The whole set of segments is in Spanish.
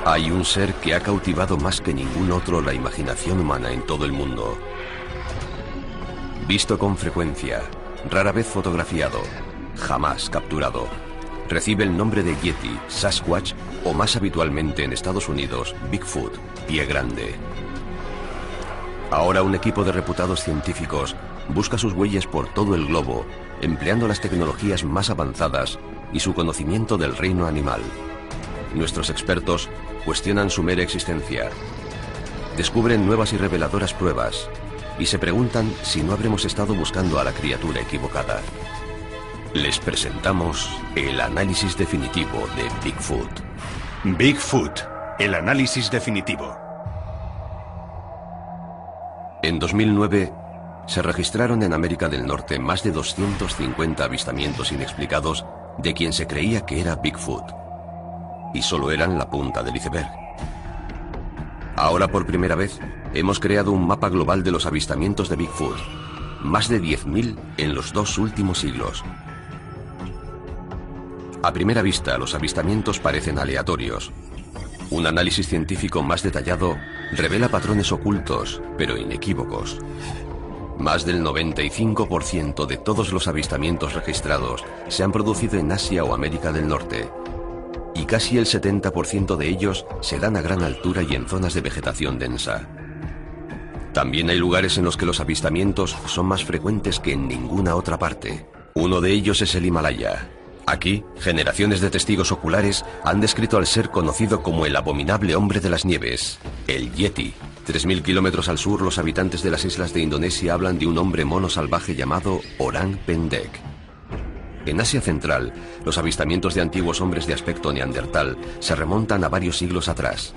Hay un ser que ha cautivado más que ningún otro la imaginación humana en todo el mundo. Visto con frecuencia, rara vez fotografiado, jamás capturado. Recibe el nombre de Yeti, Sasquatch o más habitualmente en Estados Unidos, Bigfoot, pie grande. Ahora un equipo de reputados científicos busca sus huellas por todo el globo, empleando las tecnologías más avanzadas y su conocimiento del reino animal. Nuestros expertos cuestionan su mera existencia, descubren nuevas y reveladoras pruebas y se preguntan si no habremos estado buscando a la criatura equivocada. Les presentamos el análisis definitivo de Bigfoot. Bigfoot, el análisis definitivo. En 2009 se registraron en América del Norte más de 250 avistamientos inexplicados de quien se creía que era Bigfoot. Y solo eran la punta del iceberg. Ahora por primera vez hemos creado un mapa global de los avistamientos de Bigfoot. Más de 10.000 en los 2 últimos siglos. A primera vista, los avistamientos parecen aleatorios. Un análisis científico más detallado revela patrones ocultos, pero inequívocos. Más del 95% de todos los avistamientos registrados se han producido en Asia o América del Norte. Y casi el 70% de ellos se dan a gran altura y en zonas de vegetación densa. También hay lugares en los que los avistamientos son más frecuentes que en ninguna otra parte. Uno de ellos es el Himalaya. Aquí, generaciones de testigos oculares han descrito al ser conocido como el abominable hombre de las nieves, el Yeti. 3.000 kilómetros al sur, los habitantes de las islas de Indonesia hablan de un hombre mono salvaje llamado Orang Pendek. En Asia Central, los avistamientos de antiguos hombres de aspecto neandertal se remontan a varios siglos atrás.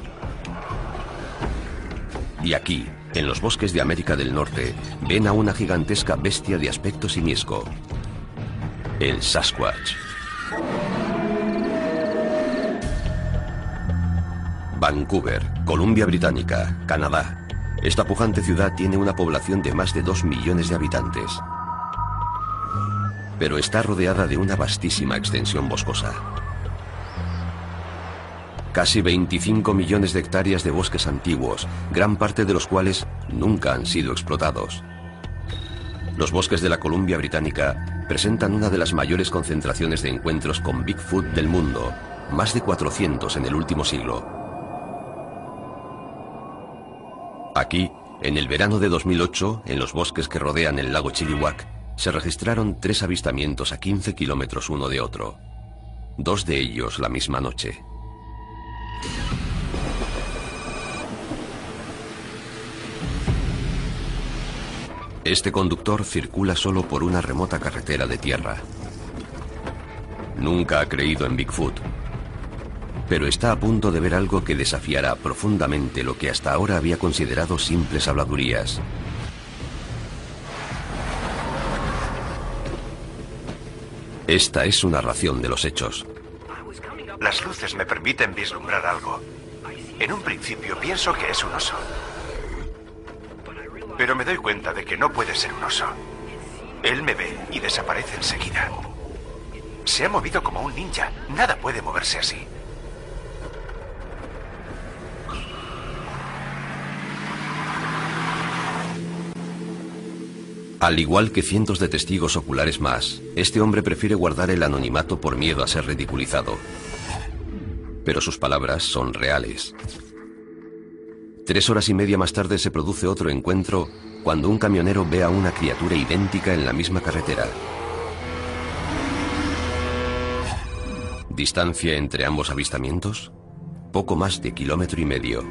Y aquí, en los bosques de América del Norte, ven a una gigantesca bestia de aspecto simiesco, el Sasquatch. Vancouver, Columbia Británica, Canadá. Esta pujante ciudad tiene una población de más de 2 millones de habitantes. Pero está rodeada de una vastísima extensión boscosa. Casi 25 millones de hectáreas de bosques antiguos, gran parte de los cuales nunca han sido explotados. Los bosques de la Columbia Británica presentan una de las mayores concentraciones de encuentros con Bigfoot del mundo, más de 400 en el último siglo. Aquí, en el verano de 2008, en los bosques que rodean el lago Chilliwack, se registraron 3 avistamientos a 15 kilómetros uno de otro. 2 de ellos la misma noche. Este conductor circula solo por una remota carretera de tierra. Nunca ha creído en Bigfoot, pero está a punto de ver algo que desafiará profundamente lo que hasta ahora había considerado simples habladurías. Esta es su narración de los hechos. Las luces me permiten vislumbrar algo. En un principio pienso que es un oso. Pero me doy cuenta de que no puede ser un oso. Él me ve y desaparece enseguida. Se ha movido como un ninja. Nada puede moverse así. Al igual que cientos de testigos oculares más, este hombre prefiere guardar el anonimato por miedo a ser ridiculizado. Pero sus palabras son reales. 3 horas y media más tarde se produce otro encuentro cuando un camionero ve a una criatura idéntica en la misma carretera. ¿Distancia entre ambos avistamientos? Poco más de 1,5 kilómetros.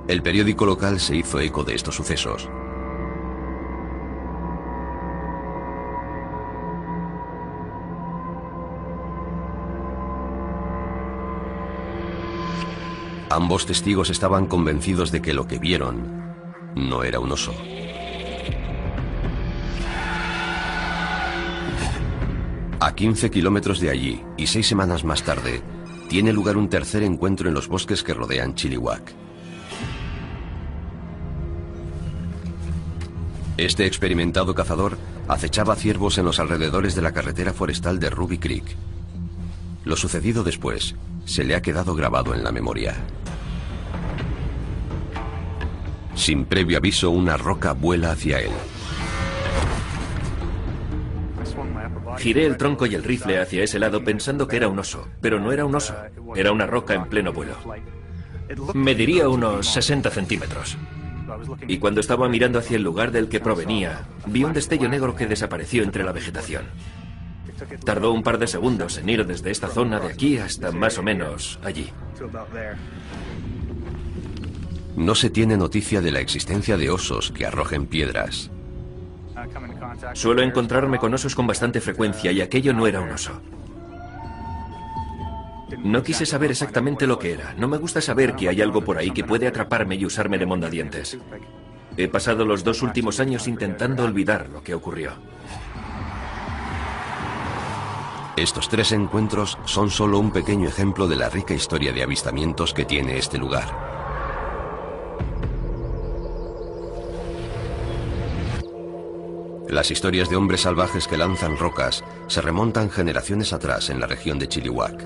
El periódico local se hizo eco de estos sucesos. Ambos testigos estaban convencidos de que lo que vieron no era un oso. A 15 kilómetros de allí, y 6 semanas más tarde, tiene lugar un tercer encuentro en los bosques que rodean Chilliwack. Este experimentado cazador acechaba ciervos en los alrededores de la carretera forestal de Ruby Creek. Lo sucedido después se le ha quedado grabado en la memoria. Sin previo aviso, una roca vuela hacia él. Giré el tronco y el rifle hacia ese lado pensando que era un oso, pero no era un oso, era una roca en pleno vuelo. Mediría unos 60 centímetros. Y cuando estaba mirando hacia el lugar del que provenía, vi un destello negro que desapareció entre la vegetación. Tardó un par de segundos en ir desde esta zona de aquí hasta más o menos allí. No se tiene noticia de la existencia de osos que arrojen piedras. Suelo encontrarme con osos con bastante frecuencia y aquello no era un oso. No quise saber exactamente lo que era. No me gusta saber que hay algo por ahí que puede atraparme y usarme de mondadientes. He pasado los 2 últimos años intentando olvidar lo que ocurrió. Estos 3 encuentros son solo un pequeño ejemplo de la rica historia de avistamientos que tiene este lugar. Las historias de hombres salvajes que lanzan rocas se remontan generaciones atrás en la región de Chilliwack.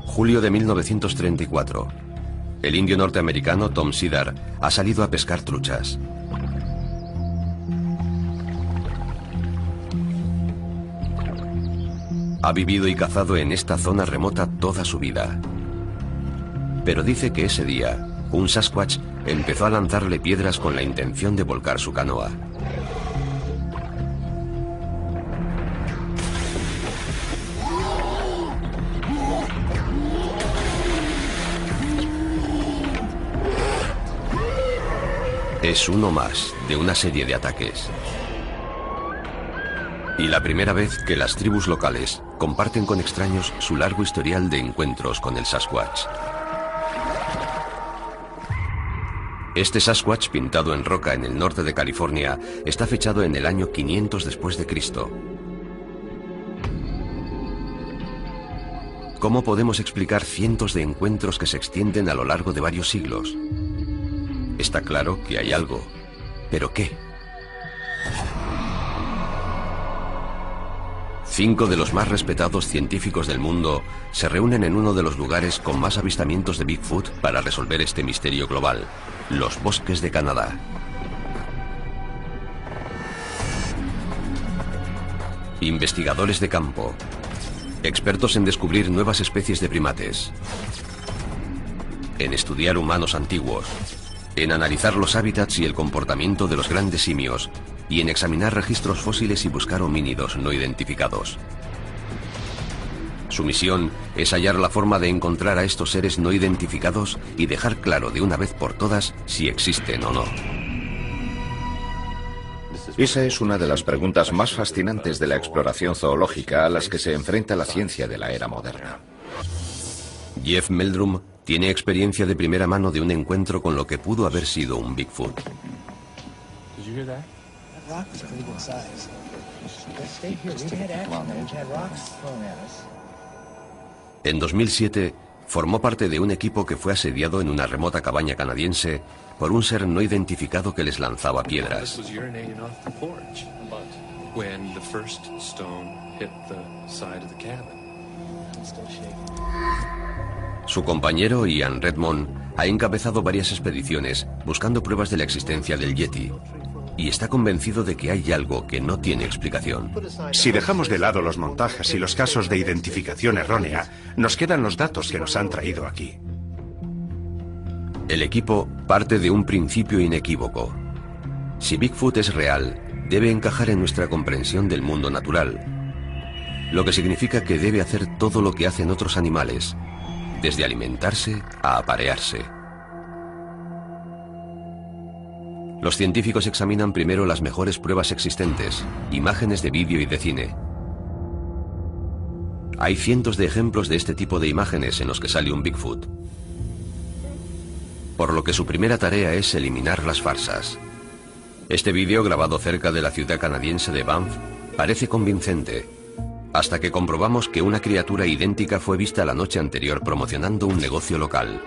Julio de 1934. El indio norteamericano Tom Cedar ha salido a pescar truchas. Ha vivido y cazado en esta zona remota toda su vida. Pero dice que ese día, un Sasquatch empezó a lanzarle piedras con la intención de volcar su canoa. Es uno más de una serie de ataques. Y la primera vez que las tribus locales comparten con extraños su largo historial de encuentros con el Sasquatch. Este Sasquatch pintado en roca en el norte de California está fechado en el año 500 después de Cristo. ¿Cómo podemos explicar cientos de encuentros que se extienden a lo largo de varios siglos? Está claro que hay algo, ¿pero qué? 5 de los más respetados científicos del mundo se reúnen en uno de los lugares con más avistamientos de Bigfoot para resolver este misterio global, los bosques de Canadá. Investigadores de campo, expertos en descubrir nuevas especies de primates, en estudiar humanos antiguos, en analizar los hábitats y el comportamiento de los grandes simios, y en examinar registros fósiles y buscar homínidos no identificados. Su misión es hallar la forma de encontrar a estos seres no identificados y dejar claro de una vez por todas si existen o no. Esa es una de las preguntas más fascinantes de la exploración zoológica a las que se enfrenta la ciencia de la era moderna. Jeff Meldrum tiene experiencia de primera mano de un encuentro con lo que pudo haber sido un Bigfoot. En 2007, formó parte de un equipo que fue asediado en una remota cabaña canadiense por un ser no identificado que les lanzaba piedras. Su compañero Ian Redmond ha encabezado varias expediciones buscando pruebas de la existencia del Yeti y está convencido de que hay algo que no tiene explicación. Si dejamos de lado los montajes y los casos de identificación errónea, nos quedan los datos que nos han traído aquí. El equipo parte de un principio inequívoco. Si Bigfoot es real, debe encajar en nuestra comprensión del mundo natural, lo que significa que debe hacer todo lo que hacen otros animales, desde alimentarse a aparearse. Los científicos examinan primero las mejores pruebas existentes, imágenes de vídeo y de cine. Hay cientos de ejemplos de este tipo de imágenes en los que sale un Bigfoot. Por lo que su primera tarea es eliminar las farsas. Este vídeo, grabado cerca de la ciudad canadiense de Banff, parece convincente, hasta que comprobamos que una criatura idéntica fue vista la noche anterior promocionando un negocio local.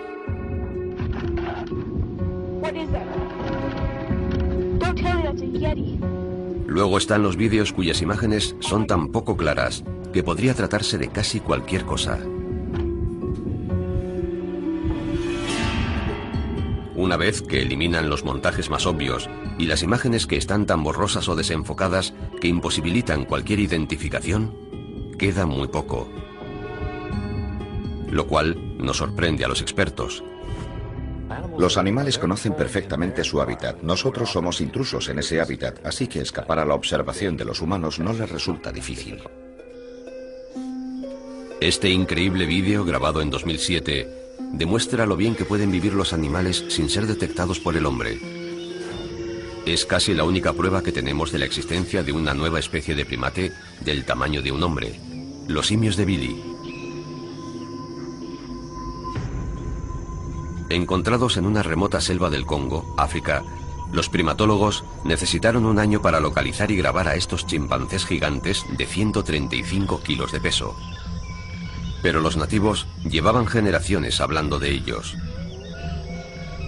Luego están los vídeos cuyas imágenes son tan poco claras que podría tratarse de casi cualquier cosa. Una vez que eliminan los montajes más obvios y las imágenes que están tan borrosas o desenfocadas que imposibilitan cualquier identificación, queda muy poco. Lo cual no sorprende a los expertos. Los animales conocen perfectamente su hábitat. Nosotros somos intrusos en ese hábitat, así que escapar a la observación de los humanos no les resulta difícil. Este increíble vídeo, grabado en 2007, demuestra lo bien que pueden vivir los animales sin ser detectados por el hombre. Es casi la única prueba que tenemos de la existencia de una nueva especie de primate del tamaño de un hombre, los simios de Billy. Encontrados en una remota selva del Congo, África, los primatólogos necesitaron un año para localizar y grabar a estos chimpancés gigantes de 135 kilos de peso. Pero los nativos llevaban generaciones hablando de ellos.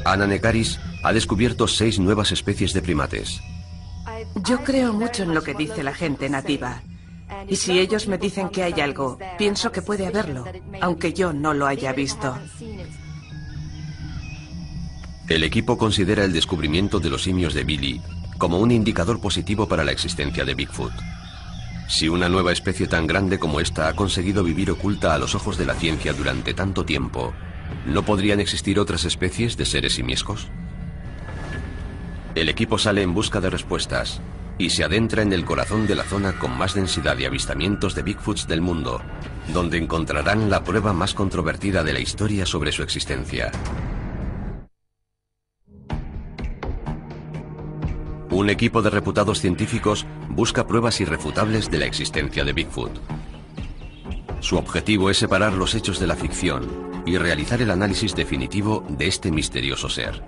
Ana Nekaris ha descubierto 6 nuevas especies de primates. Yo creo mucho en lo que dice la gente nativa. Y si ellos me dicen que hay algo, pienso que puede haberlo, aunque yo no lo haya visto. El equipo considera el descubrimiento de los simios de Billy como un indicador positivo para la existencia de Bigfoot. Si una nueva especie tan grande como esta ha conseguido vivir oculta a los ojos de la ciencia durante tanto tiempo, ¿no podrían existir otras especies de seres simiescos? El equipo sale en busca de respuestas y se adentra en el corazón de la zona con más densidad de avistamientos de Bigfoots del mundo, donde encontrarán la prueba más controvertida de la historia sobre su existencia. Un equipo de reputados científicos busca pruebas irrefutables de la existencia de Bigfoot. Su objetivo es separar los hechos de la ficción y realizar el análisis definitivo de este misterioso ser.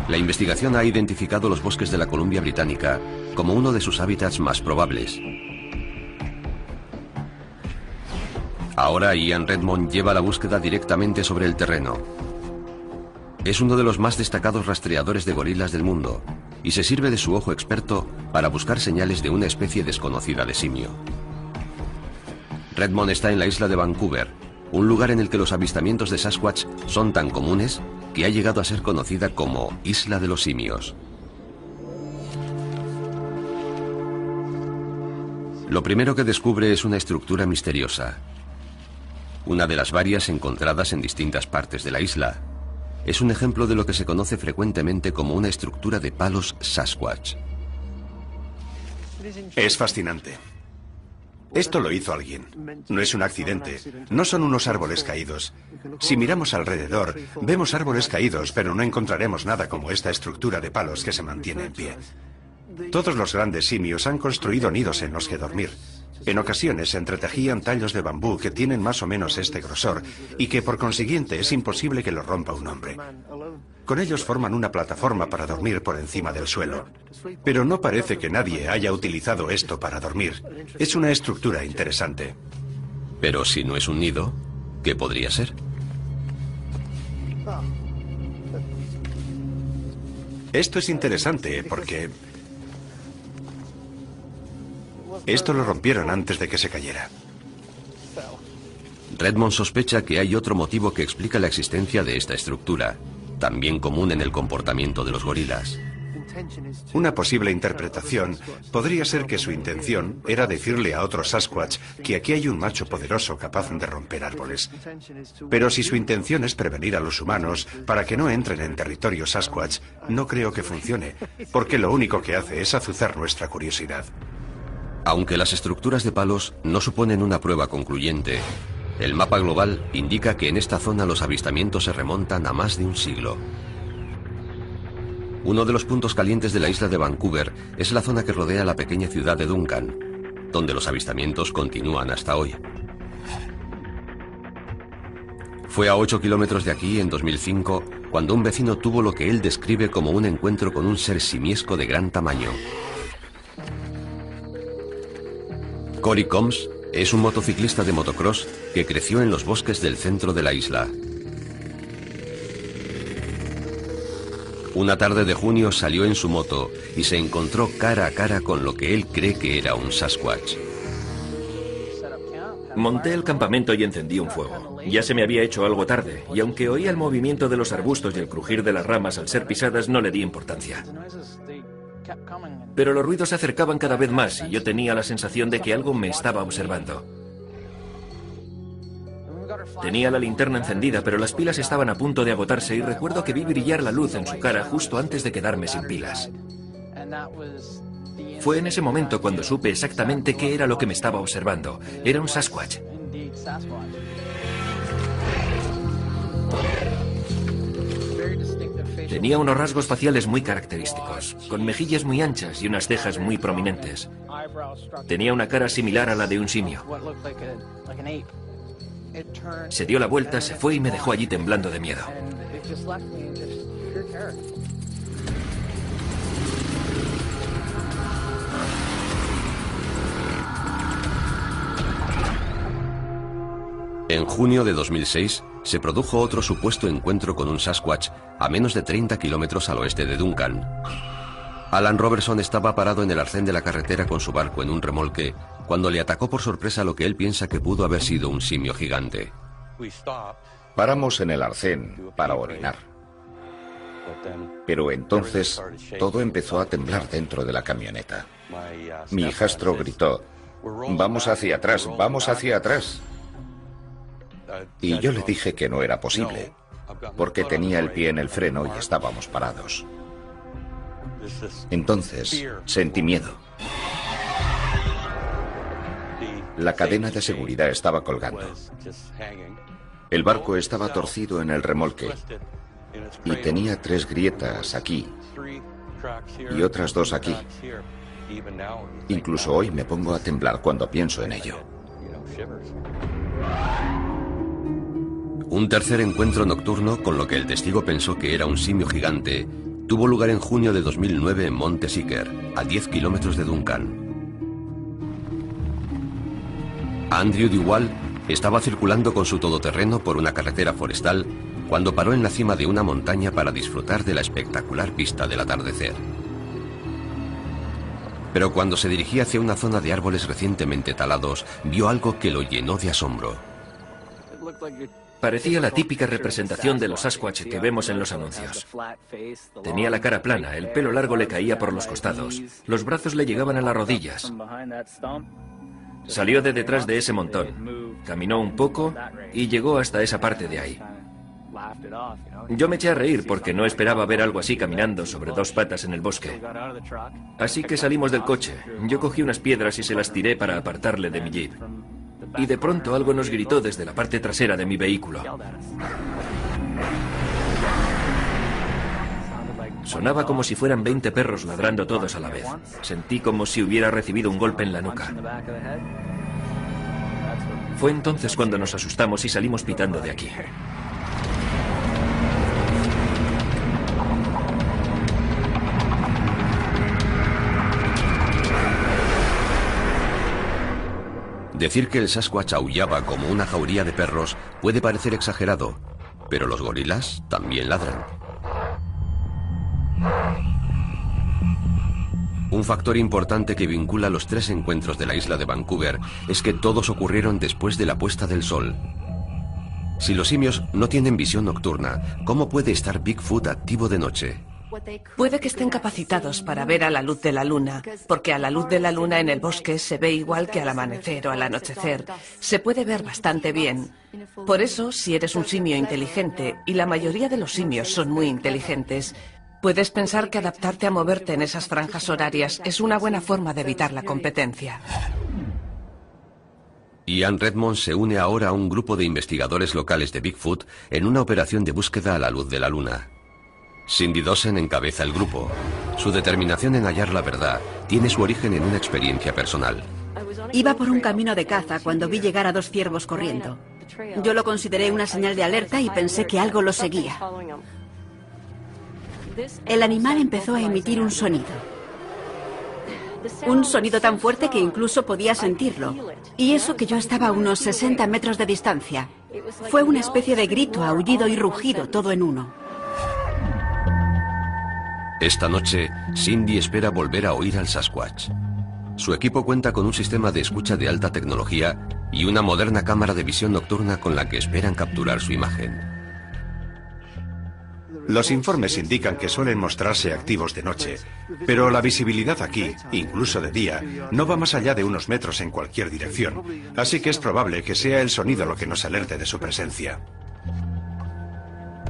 La investigación ha identificado los bosques de la Columbia Británica como uno de sus hábitats más probables. Ahora Ian Redmond lleva la búsqueda directamente sobre el terreno. Es uno de los más destacados rastreadores de gorilas del mundo y se sirve de su ojo experto para buscar señales de una especie desconocida de simio. Redmond está en la isla de Vancouver, un lugar en el que los avistamientos de Sasquatch son tan comunes que ha llegado a ser conocida como Isla de los Simios. Lo primero que descubre es una estructura misteriosa. Una de las varias encontradas en distintas partes de la isla. Es un ejemplo de lo que se conoce frecuentemente como una estructura de palos Sasquatch. Es fascinante. Esto lo hizo alguien. No es un accidente. No son unos árboles caídos. Si miramos alrededor, vemos árboles caídos, pero no encontraremos nada como esta estructura de palos que se mantiene en pie. Todos los grandes simios han construido nidos en los que dormir. En ocasiones se entretejían tallos de bambú que tienen más o menos este grosor y que por consiguiente es imposible que los rompa un hombre. Con ellos forman una plataforma para dormir por encima del suelo. Pero no parece que nadie haya utilizado esto para dormir. Es una estructura interesante. Pero si no es un nido, ¿qué podría ser? Esto es interesante porque esto lo rompieron antes de que se cayera. Redmond sospecha que hay otro motivo que explica la existencia de esta estructura, también común en el comportamiento de los gorilas. Una posible interpretación podría ser que su intención era decirle a otros Sasquatch que aquí hay un macho poderoso capaz de romper árboles. Pero si su intención es prevenir a los humanos para que no entren en territorio Sasquatch, no creo que funcione, porque lo único que hace es azuzar nuestra curiosidad. Aunque las estructuras de palos no suponen una prueba concluyente, el mapa global indica que en esta zona los avistamientos se remontan a más de un siglo. Uno de los puntos calientes de la isla de Vancouver es la zona que rodea la pequeña ciudad de Duncan, donde los avistamientos continúan hasta hoy. Fue a 8 kilómetros de aquí, en 2005, cuando un vecino tuvo lo que él describe como un encuentro con un ser simiesco de gran tamaño. Cory Combs es un motociclista de motocross que creció en los bosques del centro de la isla. Una tarde de junio salió en su moto y se encontró cara a cara con lo que él cree que era un Sasquatch. Monté el campamento y encendí un fuego. Ya se me había hecho algo tarde, y aunque oía el movimiento de los arbustos y el crujir de las ramas al ser pisadas, no le di importancia. Pero los ruidos se acercaban cada vez más y yo tenía la sensación de que algo me estaba observando. Tenía la linterna encendida, pero las pilas estaban a punto de agotarse y recuerdo que vi brillar la luz en su cara justo antes de quedarme sin pilas. Fue en ese momento cuando supe exactamente qué era lo que me estaba observando. Era un Sasquatch. Tenía unos rasgos faciales muy característicos, con mejillas muy anchas y unas cejas muy prominentes. Tenía una cara similar a la de un simio. Se dio la vuelta, se fue y me dejó allí temblando de miedo. En junio de 2006 se produjo otro supuesto encuentro con un Sasquatch a menos de 30 kilómetros al oeste de Duncan. Alan Robertson estaba parado en el arcén de la carretera con su barco en un remolque cuando le atacó por sorpresa lo que él piensa que pudo haber sido un simio gigante. Paramos en el arcén para orinar. Pero entonces todo empezó a temblar dentro de la camioneta. Mi hijastro gritó: «Vamos hacia atrás, vamos hacia atrás». Y yo le dije que no era posible, porque tenía el pie en el freno y estábamos parados. Entonces sentí miedo. La cadena de seguridad estaba colgando. El barco estaba torcido en el remolque y tenía 3 grietas aquí y otras 2 aquí. Incluso hoy me pongo a temblar cuando pienso en ello. Un tercer encuentro nocturno, con lo que el testigo pensó que era un simio gigante, tuvo lugar en junio de 2009 en Monte Seeker, a 10 kilómetros de Duncan. Andrew Dewall estaba circulando con su todoterreno por una carretera forestal cuando paró en la cima de una montaña para disfrutar de la espectacular vista del atardecer. Pero cuando se dirigía hacia una zona de árboles recientemente talados, vio algo que lo llenó de asombro. Parecía la típica representación de los Sasquatch que vemos en los anuncios. Tenía la cara plana, el pelo largo le caía por los costados, los brazos le llegaban a las rodillas. Salió de detrás de ese montón, caminó un poco y llegó hasta esa parte de ahí. Yo me eché a reír porque no esperaba ver algo así caminando sobre 2 patas en el bosque. Así que salimos del coche, yo cogí unas piedras y se las tiré para apartarle de mi jeep. Y de pronto algo nos gritó desde la parte trasera de mi vehículo. Sonaba como si fueran 20 perros ladrando todos a la vez. Sentí como si hubiera recibido un golpe en la nuca. Fue entonces cuando nos asustamos y salimos pitando de aquí. Decir que el Sasquatch aullaba como una jauría de perros puede parecer exagerado, pero los gorilas también ladran. Un factor importante que vincula los 3 encuentros de la isla de Vancouver es que todos ocurrieron después de la puesta del sol. Si los simios no tienen visión nocturna, ¿cómo puede estar Bigfoot activo de noche? Puede que estén capacitados para ver a la luz de la luna, porque a la luz de la luna en el bosque se ve igual que al amanecer o al anochecer. Se puede ver bastante bien. Por eso, si eres un simio inteligente, y la mayoría de los simios son muy inteligentes, puedes pensar que adaptarte a moverte en esas franjas horarias es una buena forma de evitar la competencia. Ian Redmond se une ahora a un grupo de investigadores locales de Bigfoot en una operación de búsqueda a la luz de la luna. Cindy Dawson encabeza el grupo. Su determinación en hallar la verdad tiene su origen en una experiencia personal. Iba por un camino de caza cuando vi llegar a 2 ciervos corriendo. Yo lo consideré una señal de alerta y pensé que algo lo seguía. El animal empezó a emitir un sonido. Un sonido tan fuerte que incluso podía sentirlo. Y eso que yo estaba a unos 60 metros de distancia. Fue una especie de grito, aullido y rugido, todo en uno. Esta noche, Cindy espera volver a oír al Sasquatch. Su equipo cuenta con un sistema de escucha de alta tecnología y una moderna cámara de visión nocturna con la que esperan capturar su imagen. Los informes indican que suelen mostrarse activos de noche, pero la visibilidad aquí, incluso de día, no va más allá de unos metros en cualquier dirección, así que es probable que sea el sonido lo que nos alerte de su presencia.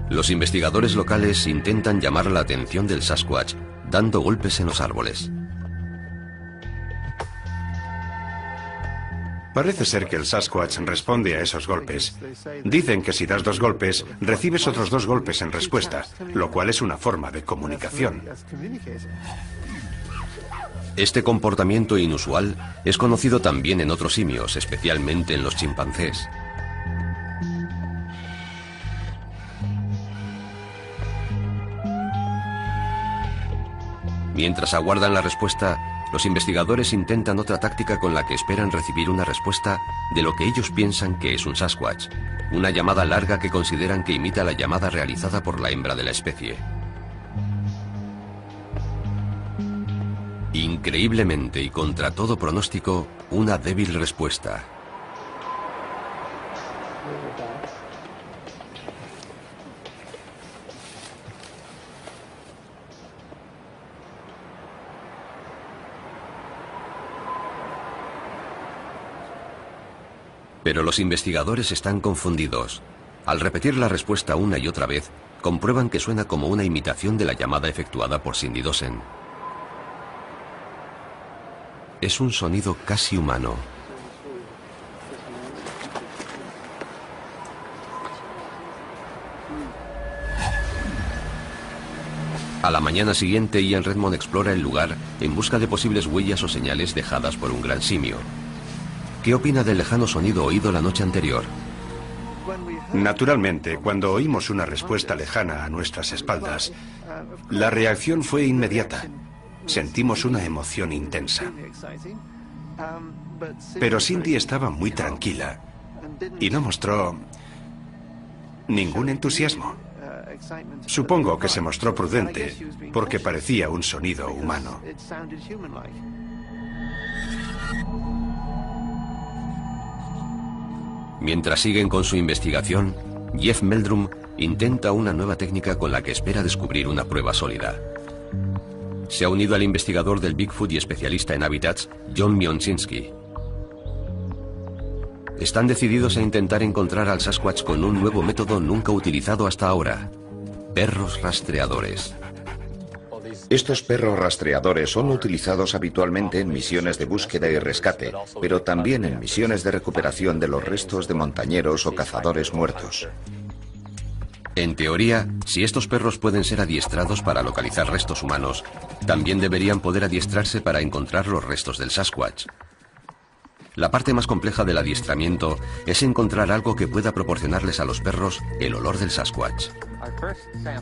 Los investigadores locales intentan llamar la atención del Sasquatch, dando golpes en los árboles. Parece ser que el Sasquatch responde a esos golpes. Dicen que si das 2 golpes, recibes otros 2 golpes en respuesta, lo cual es una forma de comunicación. Este comportamiento inusual es conocido también en otros simios, especialmente en los chimpancés. Mientras aguardan la respuesta, los investigadores intentan otra táctica con la que esperan recibir una respuesta de lo que ellos piensan que es un Sasquatch, una llamada larga que consideran que imita la llamada realizada por la hembra de la especie. Increíblemente y contra todo pronóstico, una débil respuesta. Pero los investigadores están confundidos. Al repetir la respuesta una y otra vez, comprueban que suena como una imitación de la llamada efectuada por Cindy Dawson. Es un sonido casi humano. A la mañana siguiente, Ian Redmond explora el lugar en busca de posibles huellas o señales dejadas por un gran simio. ¿Qué opina del lejano sonido oído la noche anterior? Naturalmente, cuando oímos una respuesta lejana a nuestras espaldas, la reacción fue inmediata. Sentimos una emoción intensa. Pero Cindy estaba muy tranquila y no mostró ningún entusiasmo. Supongo que se mostró prudente porque parecía un sonido humano. Mientras siguen con su investigación, Jeff Meldrum intenta una nueva técnica con la que espera descubrir una prueba sólida. Se ha unido al investigador del Bigfoot y especialista en hábitats, John Mionczynski. Están decididos a intentar encontrar al Sasquatch con un nuevo método nunca utilizado hasta ahora: perros rastreadores. Estos perros rastreadores son utilizados habitualmente en misiones de búsqueda y rescate, pero también en misiones de recuperación de los restos de montañeros o cazadores muertos. En teoría, si estos perros pueden ser adiestrados para localizar restos humanos, también deberían poder adiestrarse para encontrar los restos del Sasquatch. La parte más compleja del adiestramiento es encontrar algo que pueda proporcionarles a los perros el olor del Sasquatch.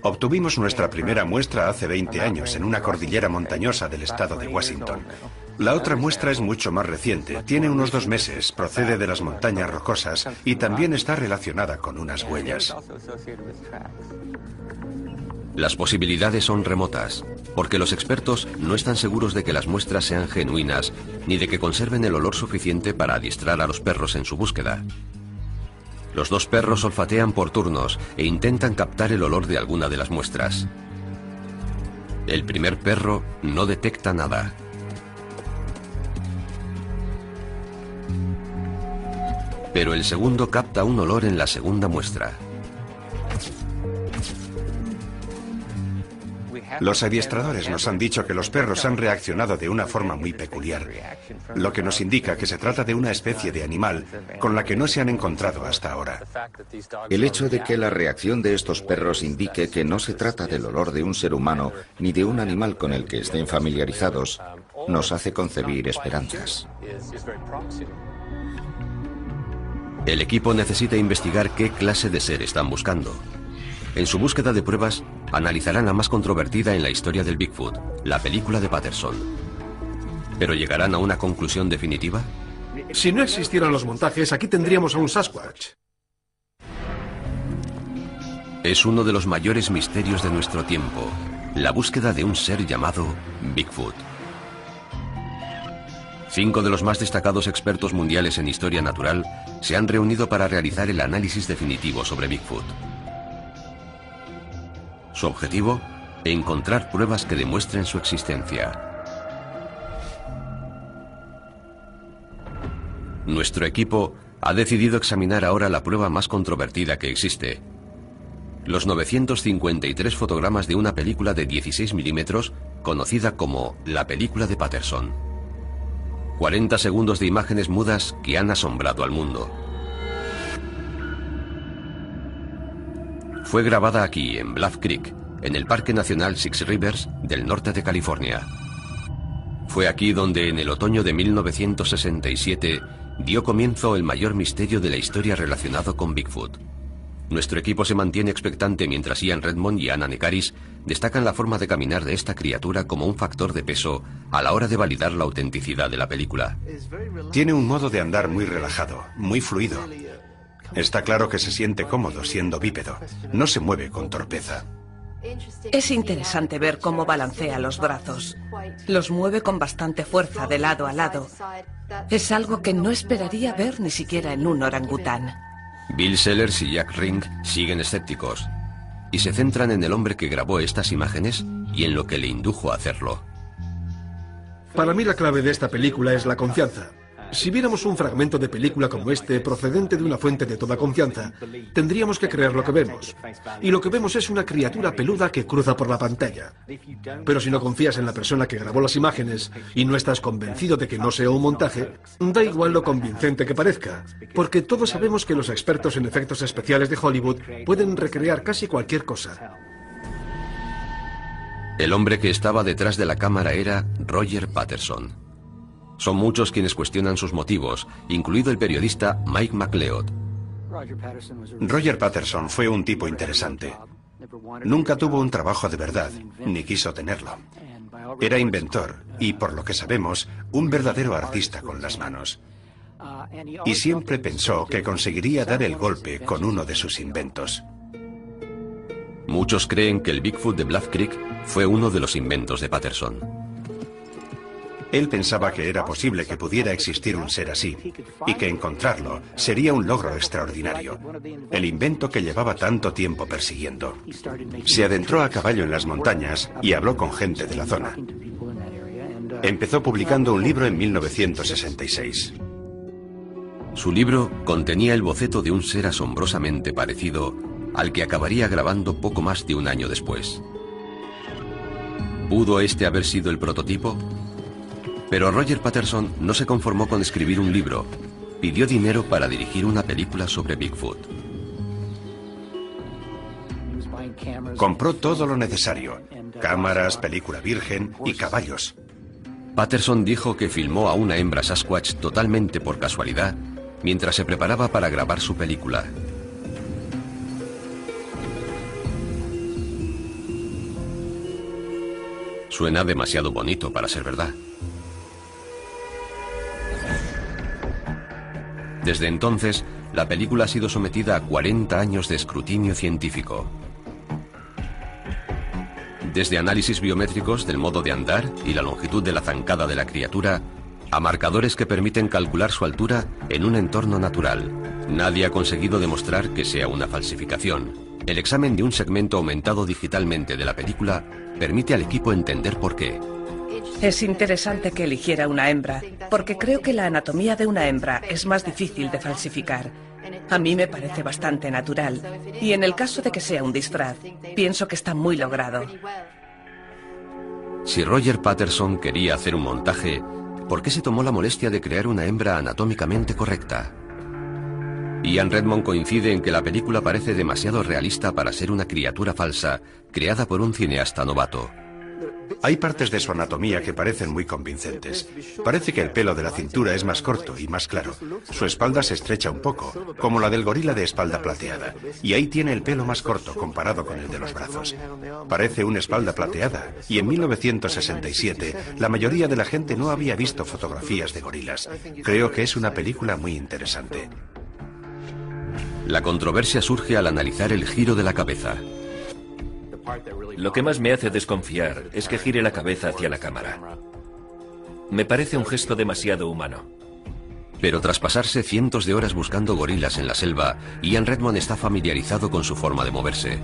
Obtuvimos nuestra primera muestra hace 20 años en una cordillera montañosa del estado de Washington. La otra muestra es mucho más reciente, tiene unos 2 meses, procede de las montañas rocosas y también está relacionada con unas huellas. Las posibilidades son remotas, porque los expertos no están seguros de que las muestras sean genuinas, ni de que conserven el olor suficiente para adiestrar a los perros en su búsqueda. Los 2 perros olfatean por turnos e intentan captar el olor de alguna de las muestras. El primer perro no detecta nada. Pero el segundo capta un olor en la segunda muestra. Los adiestradores nos han dicho que los perros han reaccionado de una forma muy peculiar, lo que nos indica que se trata de una especie de animal con la que no se han encontrado hasta ahora. El hecho de que la reacción de estos perros indique que no se trata del olor de un ser humano ni de un animal con el que estén familiarizados, nos hace concebir esperanzas. El equipo necesita investigar qué clase de ser están buscando. En su búsqueda de pruebas, analizarán la más controvertida en la historia del Bigfoot, la película de Patterson. ¿Pero llegarán a una conclusión definitiva? Si no existieran los montajes, aquí tendríamos a un Sasquatch. Es uno de los mayores misterios de nuestro tiempo, la búsqueda de un ser llamado Bigfoot. 5 de los más destacados expertos mundiales en historia natural se han reunido para realizar el análisis definitivo sobre Bigfoot. Su objetivo: encontrar pruebas que demuestren su existencia. Nuestro equipo ha decidido examinar ahora la prueba más controvertida que existe: los 953 fotogramas de una película de 16 milímetros conocida como la película de Patterson. 40 segundos de imágenes mudas que han asombrado al mundo. Fue grabada aquí, en Bluff Creek, en el Parque Nacional Six Rivers del norte de California. Fue aquí donde, en el otoño de 1967, dio comienzo el mayor misterio de la historia relacionado con Bigfoot. Nuestro equipo se mantiene expectante mientras Ian Redmond y Anna Nekaris destacan la forma de caminar de esta criatura como un factor de peso a la hora de validar la autenticidad de la película. Tiene un modo de andar muy relajado, muy fluido. Está claro que se siente cómodo siendo bípedo. No se mueve con torpeza. Es interesante ver cómo balancea los brazos. Los mueve con bastante fuerza de lado a lado. Es algo que no esperaría ver ni siquiera en un orangután. Bill Sellers y Jack Ring siguen escépticos y se centran en el hombre que grabó estas imágenes y en lo que le indujo a hacerlo. Para mí la clave de esta película es la confianza. Si viéramos un fragmento de película como este, procedente de una fuente de toda confianza, tendríamos que creer lo que vemos. Y lo que vemos es una criatura peluda que cruza por la pantalla. Pero si no confías en la persona que grabó las imágenes y no estás convencido de que no sea un montaje, da igual lo convincente que parezca, porque todos sabemos que los expertos en efectos especiales de Hollywood pueden recrear casi cualquier cosa. El hombre que estaba detrás de la cámara era Roger Patterson. Son muchos quienes cuestionan sus motivos, incluido el periodista Mike McLeod. Roger Patterson fue un tipo interesante. Nunca tuvo un trabajo de verdad, ni quiso tenerlo. Era inventor y, por lo que sabemos, un verdadero artista con las manos. Y siempre pensó que conseguiría dar el golpe con uno de sus inventos. Muchos creen que el Bigfoot de Bluff Creek fue uno de los inventos de Patterson. Él pensaba que era posible que pudiera existir un ser así, y que encontrarlo sería un logro extraordinario, el invento que llevaba tanto tiempo persiguiendo. Se adentró a caballo en las montañas y habló con gente de la zona. Empezó publicando un libro en 1966. Su libro contenía el boceto de un ser asombrosamente parecido al que acabaría grabando poco más de un año después. ¿Pudo este haber sido el prototipo? Pero Roger Patterson no se conformó con escribir un libro. Pidió dinero para dirigir una película sobre Bigfoot. Compró todo lo necesario: cámaras, película virgen y caballos. Patterson dijo que filmó a una hembra Sasquatch totalmente por casualidad mientras se preparaba para grabar su película. Suena demasiado bonito para ser verdad. Desde entonces, la película ha sido sometida a 40 años de escrutinio científico. Desde análisis biométricos del modo de andar y la longitud de la zancada de la criatura, a marcadores que permiten calcular su altura en un entorno natural, nadie ha conseguido demostrar que sea una falsificación. El examen de un segmento aumentado digitalmente de la película permite al equipo entender por qué. Es interesante que eligiera una hembra, porque creo que la anatomía de una hembra es más difícil de falsificar. A mí me parece bastante natural, y en el caso de que sea un disfraz, pienso que está muy logrado. Si Roger Patterson quería hacer un montaje, ¿por qué se tomó la molestia de crear una hembra anatómicamente correcta? Ian Redmond coincide en que la película parece demasiado realista para ser una criatura falsa, creada por un cineasta novato. Hay partes de su anatomía que parecen muy convincentes. Parece que el pelo de la cintura es más corto y más claro. Su espalda se estrecha un poco, como la del gorila de espalda plateada. Y ahí tiene el pelo más corto comparado con el de los brazos. Parece una espalda plateada. Y en 1967, la mayoría de la gente no había visto fotografías de gorilas. Creo que es una película muy interesante. La controversia surge al analizar el giro de la cabeza. Lo que más me hace desconfiar es que gire la cabeza hacia la cámara. Me parece un gesto demasiado humano. Pero tras pasarse cientos de horas buscando gorilas en la selva, Ian Redmond está familiarizado con su forma de moverse.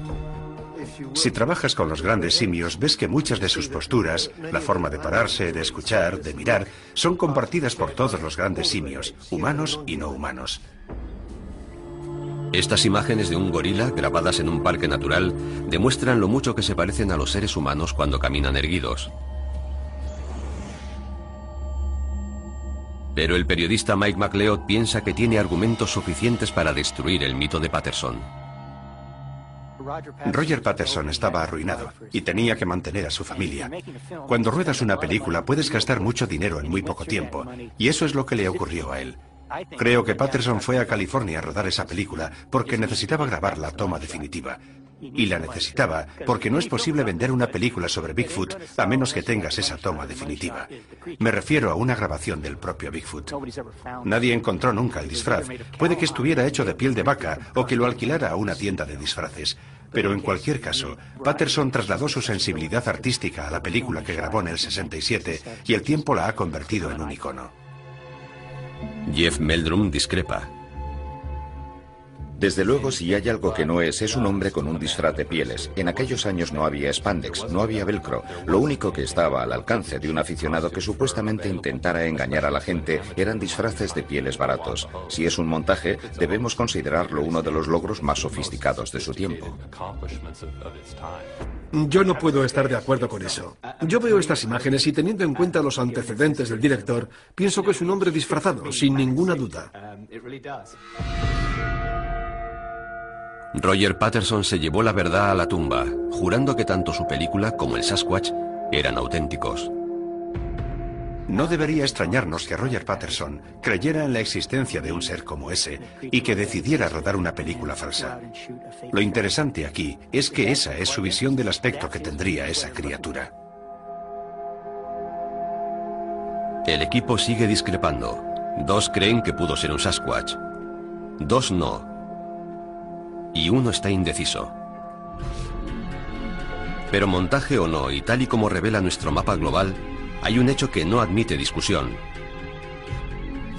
Si trabajas con los grandes simios, ves que muchas de sus posturas, la forma de pararse, de escuchar, de mirar, son compartidas por todos los grandes simios, humanos y no humanos. Estas imágenes de un gorila, grabadas en un parque natural, demuestran lo mucho que se parecen a los seres humanos cuando caminan erguidos. Pero el periodista Mike MacLeod piensa que tiene argumentos suficientes para destruir el mito de Patterson. Roger Patterson estaba arruinado y tenía que mantener a su familia. Cuando ruedas una película puedes gastar mucho dinero en muy poco tiempo, y eso es lo que le ocurrió a él. Creo que Patterson fue a California a rodar esa película porque necesitaba grabar la toma definitiva. Y la necesitaba porque no es posible vender una película sobre Bigfoot a menos que tengas esa toma definitiva. Me refiero a una grabación del propio Bigfoot. Nadie encontró nunca el disfraz. Puede que estuviera hecho de piel de vaca o que lo alquilara a una tienda de disfraces. Pero en cualquier caso, Patterson trasladó su sensibilidad artística a la película que grabó en el 67 y el tiempo la ha convertido en un icono. Jeff Meldrum discrepa. Desde luego, si hay algo que no es un hombre con un disfraz de pieles. En aquellos años no había spandex, no había velcro. Lo único que estaba al alcance de un aficionado que supuestamente intentara engañar a la gente eran disfraces de pieles baratos. Si es un montaje, debemos considerarlo uno de los logros más sofisticados de su tiempo. Yo no puedo estar de acuerdo con eso. Yo veo estas imágenes y, teniendo en cuenta los antecedentes del director, pienso que es un hombre disfrazado, sin ninguna duda. Roger Patterson se llevó la verdad a la tumba, jurando que tanto su película como el Sasquatch eran auténticos. No debería extrañarnos que Roger Patterson creyera en la existencia de un ser como ese y que decidiera rodar una película falsa. Lo interesante aquí es que esa es su visión del aspecto que tendría esa criatura. El equipo sigue discrepando. 2 creen que pudo ser un Sasquatch. 2 no. Y 1 está indeciso. Pero montaje o no, y tal y como revela nuestro mapa global, hay un hecho que no admite discusión.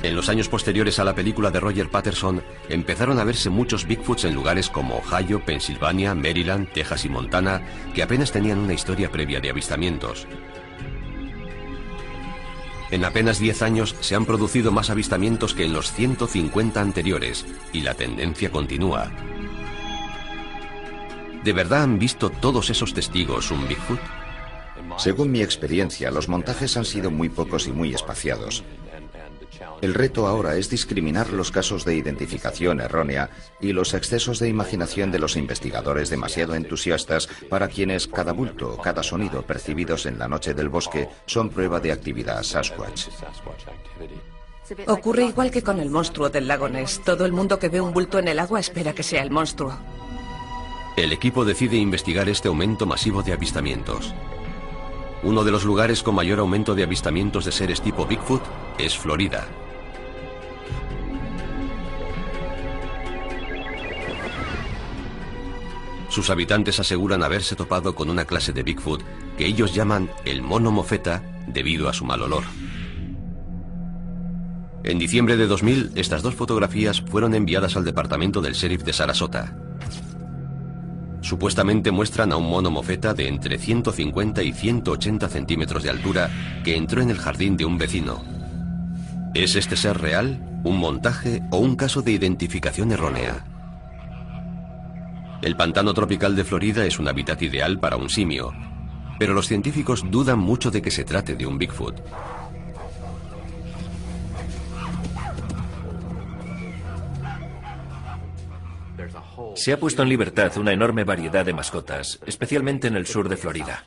En los años posteriores a la película de Roger Patterson, empezaron a verse muchos Bigfoots en lugares como Ohio, Pensilvania, Maryland, Texas y Montana, que apenas tenían una historia previa de avistamientos. En apenas 10 años se han producido más avistamientos que en los 150 anteriores, y la tendencia continúa. ¿De verdad han visto todos esos testigos un Bigfoot? Según mi experiencia, los montajes han sido muy pocos y muy espaciados. El reto ahora es discriminar los casos de identificación errónea y los excesos de imaginación de los investigadores demasiado entusiastas para quienes cada bulto o cada sonido percibidos en la noche del bosque son prueba de actividad Sasquatch. Ocurre igual que con el monstruo del lago Ness. Todo el mundo que ve un bulto en el agua espera que sea el monstruo. El equipo decide investigar este aumento masivo de avistamientos. Uno de los lugares con mayor aumento de avistamientos de seres tipo Bigfoot es Florida. Sus habitantes aseguran haberse topado con una clase de Bigfoot que ellos llaman el mono mofeta debido a su mal olor. En diciembre de 2000, estas 2 fotografías fueron enviadas al departamento del sheriff de Sarasota. Supuestamente muestran a un mono mofeta de entre 150 y 180 centímetros de altura que entró en el jardín de un vecino. ¿Es este ser real, un montaje o un caso de identificación errónea? El pantano tropical de Florida es un hábitat ideal para un simio, pero los científicos dudan mucho de que se trate de un Bigfoot. Se ha puesto en libertad una enorme variedad de mascotas, especialmente en el sur de Florida.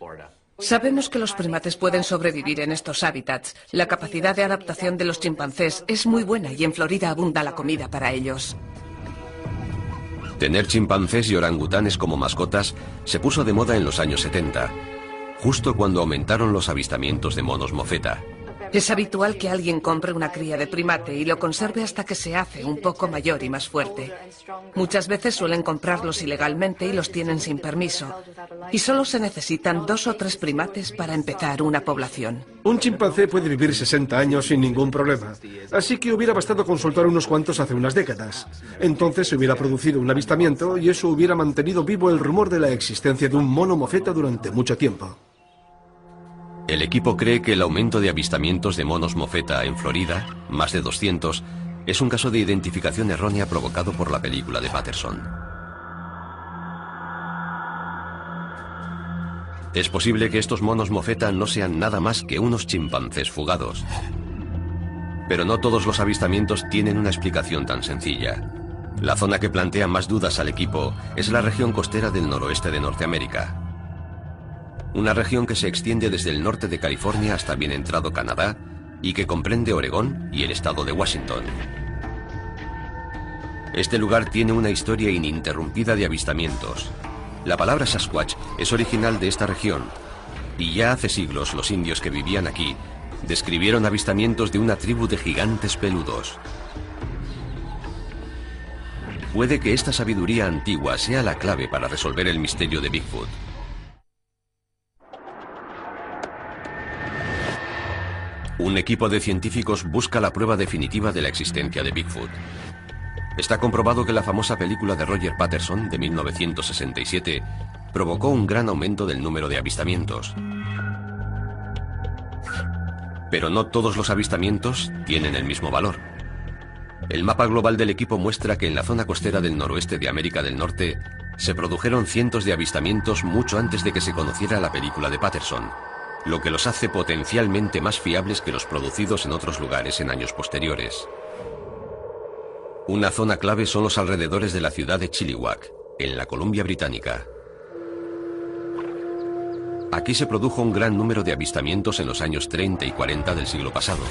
Sabemos que los primates pueden sobrevivir en estos hábitats. La capacidad de adaptación de los chimpancés es muy buena y en Florida abunda la comida para ellos. Tener chimpancés y orangutanes como mascotas se puso de moda en los años 70, justo cuando aumentaron los avistamientos de monos mofeta. Es habitual que alguien compre una cría de primate y lo conserve hasta que se hace un poco mayor y más fuerte. Muchas veces suelen comprarlos ilegalmente y los tienen sin permiso. Y solo se necesitan 2 o 3 primates para empezar una población. Un chimpancé puede vivir 60 años sin ningún problema. Así que hubiera bastado consultar unos cuantos hace unas décadas. Entonces se hubiera producido un avistamiento y eso hubiera mantenido vivo el rumor de la existencia de un mono mofeta durante mucho tiempo. El equipo cree que el aumento de avistamientos de monos mofeta en Florida, más de 200, es un caso de identificación errónea provocado por la película de Patterson. Es posible que estos monos mofeta no sean nada más que unos chimpancés fugados. Pero no todos los avistamientos tienen una explicación tan sencilla. La zona que plantea más dudas al equipo es la región costera del noroeste de Norteamérica. Una región que se extiende desde el norte de California hasta bien entrado Canadá y que comprende Oregón y el estado de Washington. Este lugar tiene una historia ininterrumpida de avistamientos. La palabra Sasquatch es original de esta región y ya hace siglos los indios que vivían aquí describieron avistamientos de una tribu de gigantes peludos. Puede que esta sabiduría antigua sea la clave para resolver el misterio de Bigfoot. Un equipo de científicos busca la prueba definitiva de la existencia de Bigfoot. Está comprobado que la famosa película de Roger Patterson de 1967 provocó un gran aumento del número de avistamientos. Pero no todos los avistamientos tienen el mismo valor. El mapa global del equipo muestra que en la zona costera del noroeste de América del Norte se produjeron cientos de avistamientos mucho antes de que se conociera la película de Patterson, lo que los hace potencialmente más fiables que los producidos en otros lugares en años posteriores. Una zona clave son los alrededores de la ciudad de Chilliwack, en la Columbia Británica. Aquí se produjo un gran número de avistamientos en los años 30 y 40 del siglo pasado.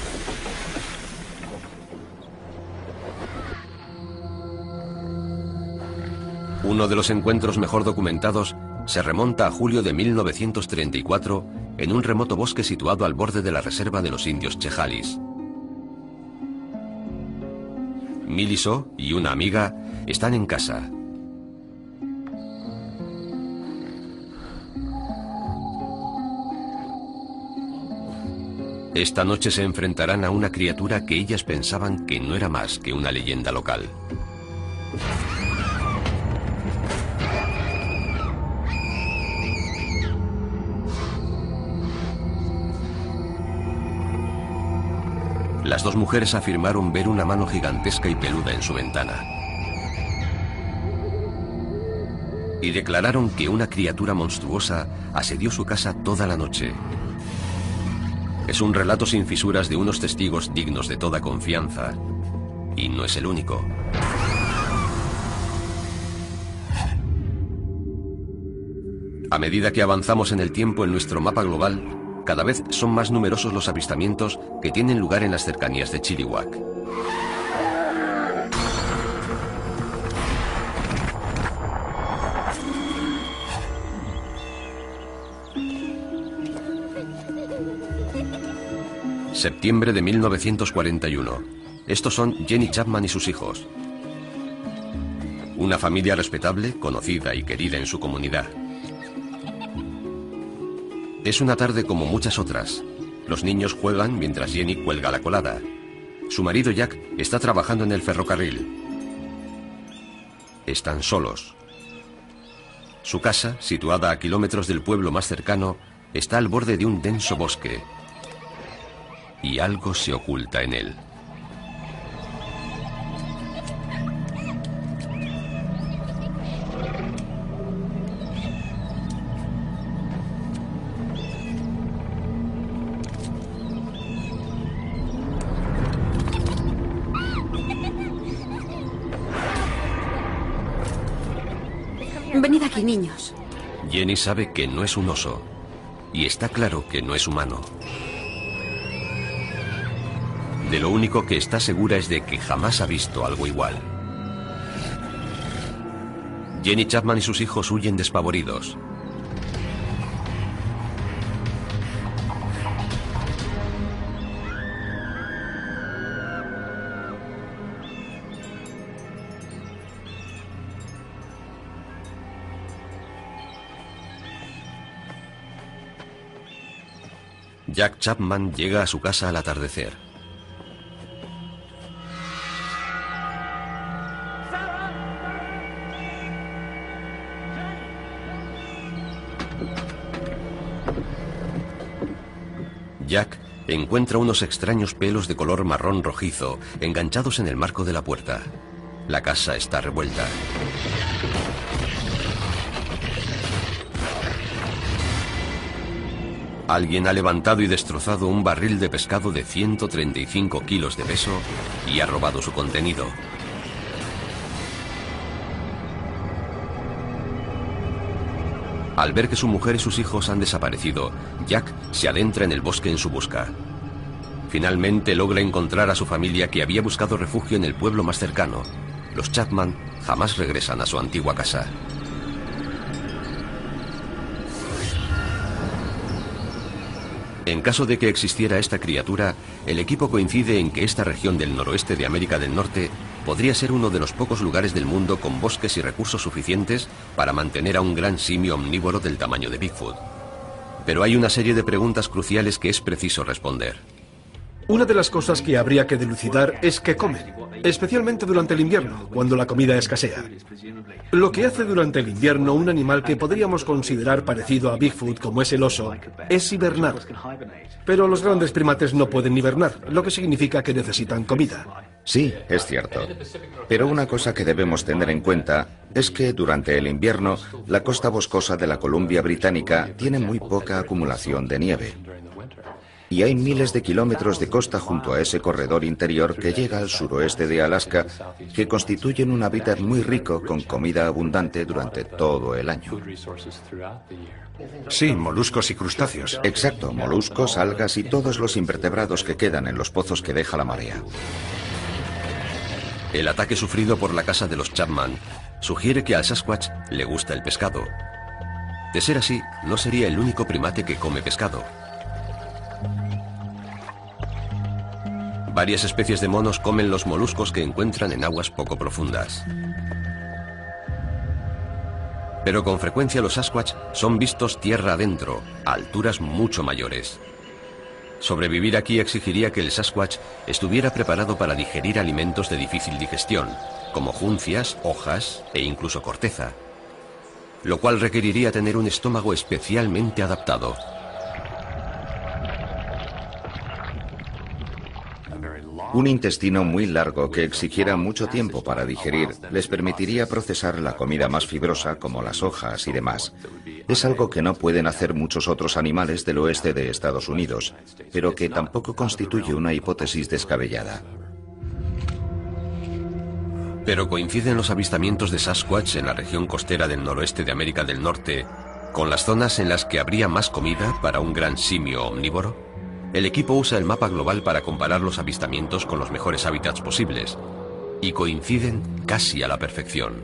Uno de los encuentros mejor documentados se remonta a julio de 1934 en un remoto bosque situado al borde de la reserva de los indios Chehalis. Miliso y una amiga están en casa. Esta noche se enfrentarán a una criatura que ellas pensaban que no era más que una leyenda local. Las dos mujeres afirmaron ver una mano gigantesca y peluda en su ventana. Y declararon que una criatura monstruosa asedió su casa toda la noche. Es un relato sin fisuras de unos testigos dignos de toda confianza. Y no es el único. A medida que avanzamos en el tiempo en nuestro mapa global, cada vez son más numerosos los avistamientos que tienen lugar en las cercanías de Chilliwack. Septiembre de 1941. Estos son Jenny Chapman y sus hijos. Una familia respetable, conocida y querida en su comunidad. Es una tarde como muchas otras. Los niños juegan mientras Jenny cuelga la colada. Su marido Jack está trabajando en el ferrocarril. Están solos. Su casa, situada a kilómetros del pueblo más cercano, está al borde de un denso bosque. Y algo se oculta en él. Venid aquí, niños. Jenny sabe que no es un oso. Y está claro que no es humano. De lo único que está segura es de que jamás ha visto algo igual. Jenny Chapman y sus hijos huyen despavoridos. Jack Chapman llega a su casa al atardecer. Jack encuentra unos extraños pelos de color marrón rojizo enganchados en el marco de la puerta. La casa está revuelta. Alguien ha levantado y destrozado un barril de pescado de 135 kilos de peso y ha robado su contenido. Al ver que su mujer y sus hijos han desaparecido, Jack se adentra en el bosque en su busca. Finalmente logra encontrar a su familia, que había buscado refugio en el pueblo más cercano. Los Chapman jamás regresan a su antigua casa. En caso de que existiera esta criatura, el equipo coincide en que esta región del noroeste de América del Norte podría ser uno de los pocos lugares del mundo con bosques y recursos suficientes para mantener a un gran simio omnívoro del tamaño de Bigfoot. Pero hay una serie de preguntas cruciales que es preciso responder. Una de las cosas que habría que dilucidar es qué comen, especialmente durante el invierno, cuando la comida escasea. Lo que hace durante el invierno un animal que podríamos considerar parecido a Bigfoot, como es el oso, es hibernar. Pero los grandes primates no pueden hibernar, lo que significa que necesitan comida. Sí, es cierto. Pero una cosa que debemos tener en cuenta es que durante el invierno la costa boscosa de la Columbia Británica tiene muy poca acumulación de nieve. Y hay miles de kilómetros de costa junto a ese corredor interior que llega al suroeste de Alaska, que constituyen un hábitat muy rico con comida abundante durante todo el año. Sí, moluscos y crustáceos. Exacto, moluscos, algas y todos los invertebrados que quedan en los pozos que deja la marea. El ataque sufrido por la casa de los Chapman sugiere que al Sasquatch le gusta el pescado. De ser así, no sería el único primate que come pescado. Varias especies de monos comen los moluscos que encuentran en aguas poco profundas. Pero con frecuencia los Sasquatch son vistos tierra adentro, a alturas mucho mayores. Sobrevivir aquí exigiría que el Sasquatch estuviera preparado para digerir alimentos de difícil digestión, como juncias, hojas e incluso corteza, lo cual requeriría tener un estómago especialmente adaptado. Un intestino muy largo que exigiera mucho tiempo para digerir les permitiría procesar la comida más fibrosa como las hojas y demás. Es algo que no pueden hacer muchos otros animales del oeste de Estados Unidos, pero que tampoco constituye una hipótesis descabellada. Pero ¿coinciden los avistamientos de Sasquatch en la región costera del noroeste de América del Norte con las zonas en las que habría más comida para un gran simio omnívoro? El equipo usa el mapa global para comparar los avistamientos con los mejores hábitats posibles, y coinciden casi a la perfección.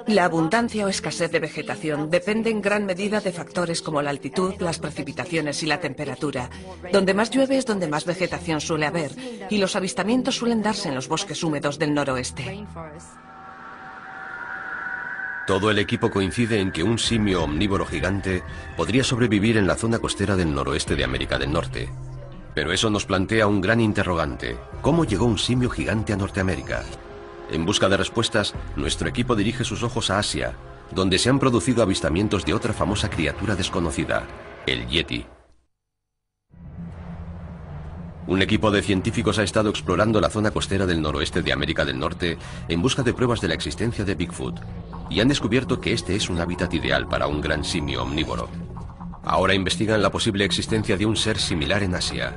La abundancia o escasez de vegetación depende en gran medida de factores como la altitud, las precipitaciones y la temperatura. Donde más llueve es donde más vegetación suele haber, y los avistamientos suelen darse en los bosques húmedos del noroeste. Todo el equipo coincide en que un simio omnívoro gigante podría sobrevivir en la zona costera del noroeste de América del Norte. Pero eso nos plantea un gran interrogante. ¿Cómo llegó un simio gigante a Norteamérica? En busca de respuestas, nuestro equipo dirige sus ojos a Asia, donde se han producido avistamientos de otra famosa criatura desconocida, el Yeti. Un equipo de científicos ha estado explorando la zona costera del noroeste de América del Norte en busca de pruebas de la existencia de Bigfoot, y han descubierto que este es un hábitat ideal para un gran simio omnívoro. Ahora investigan la posible existencia de un ser similar en Asia.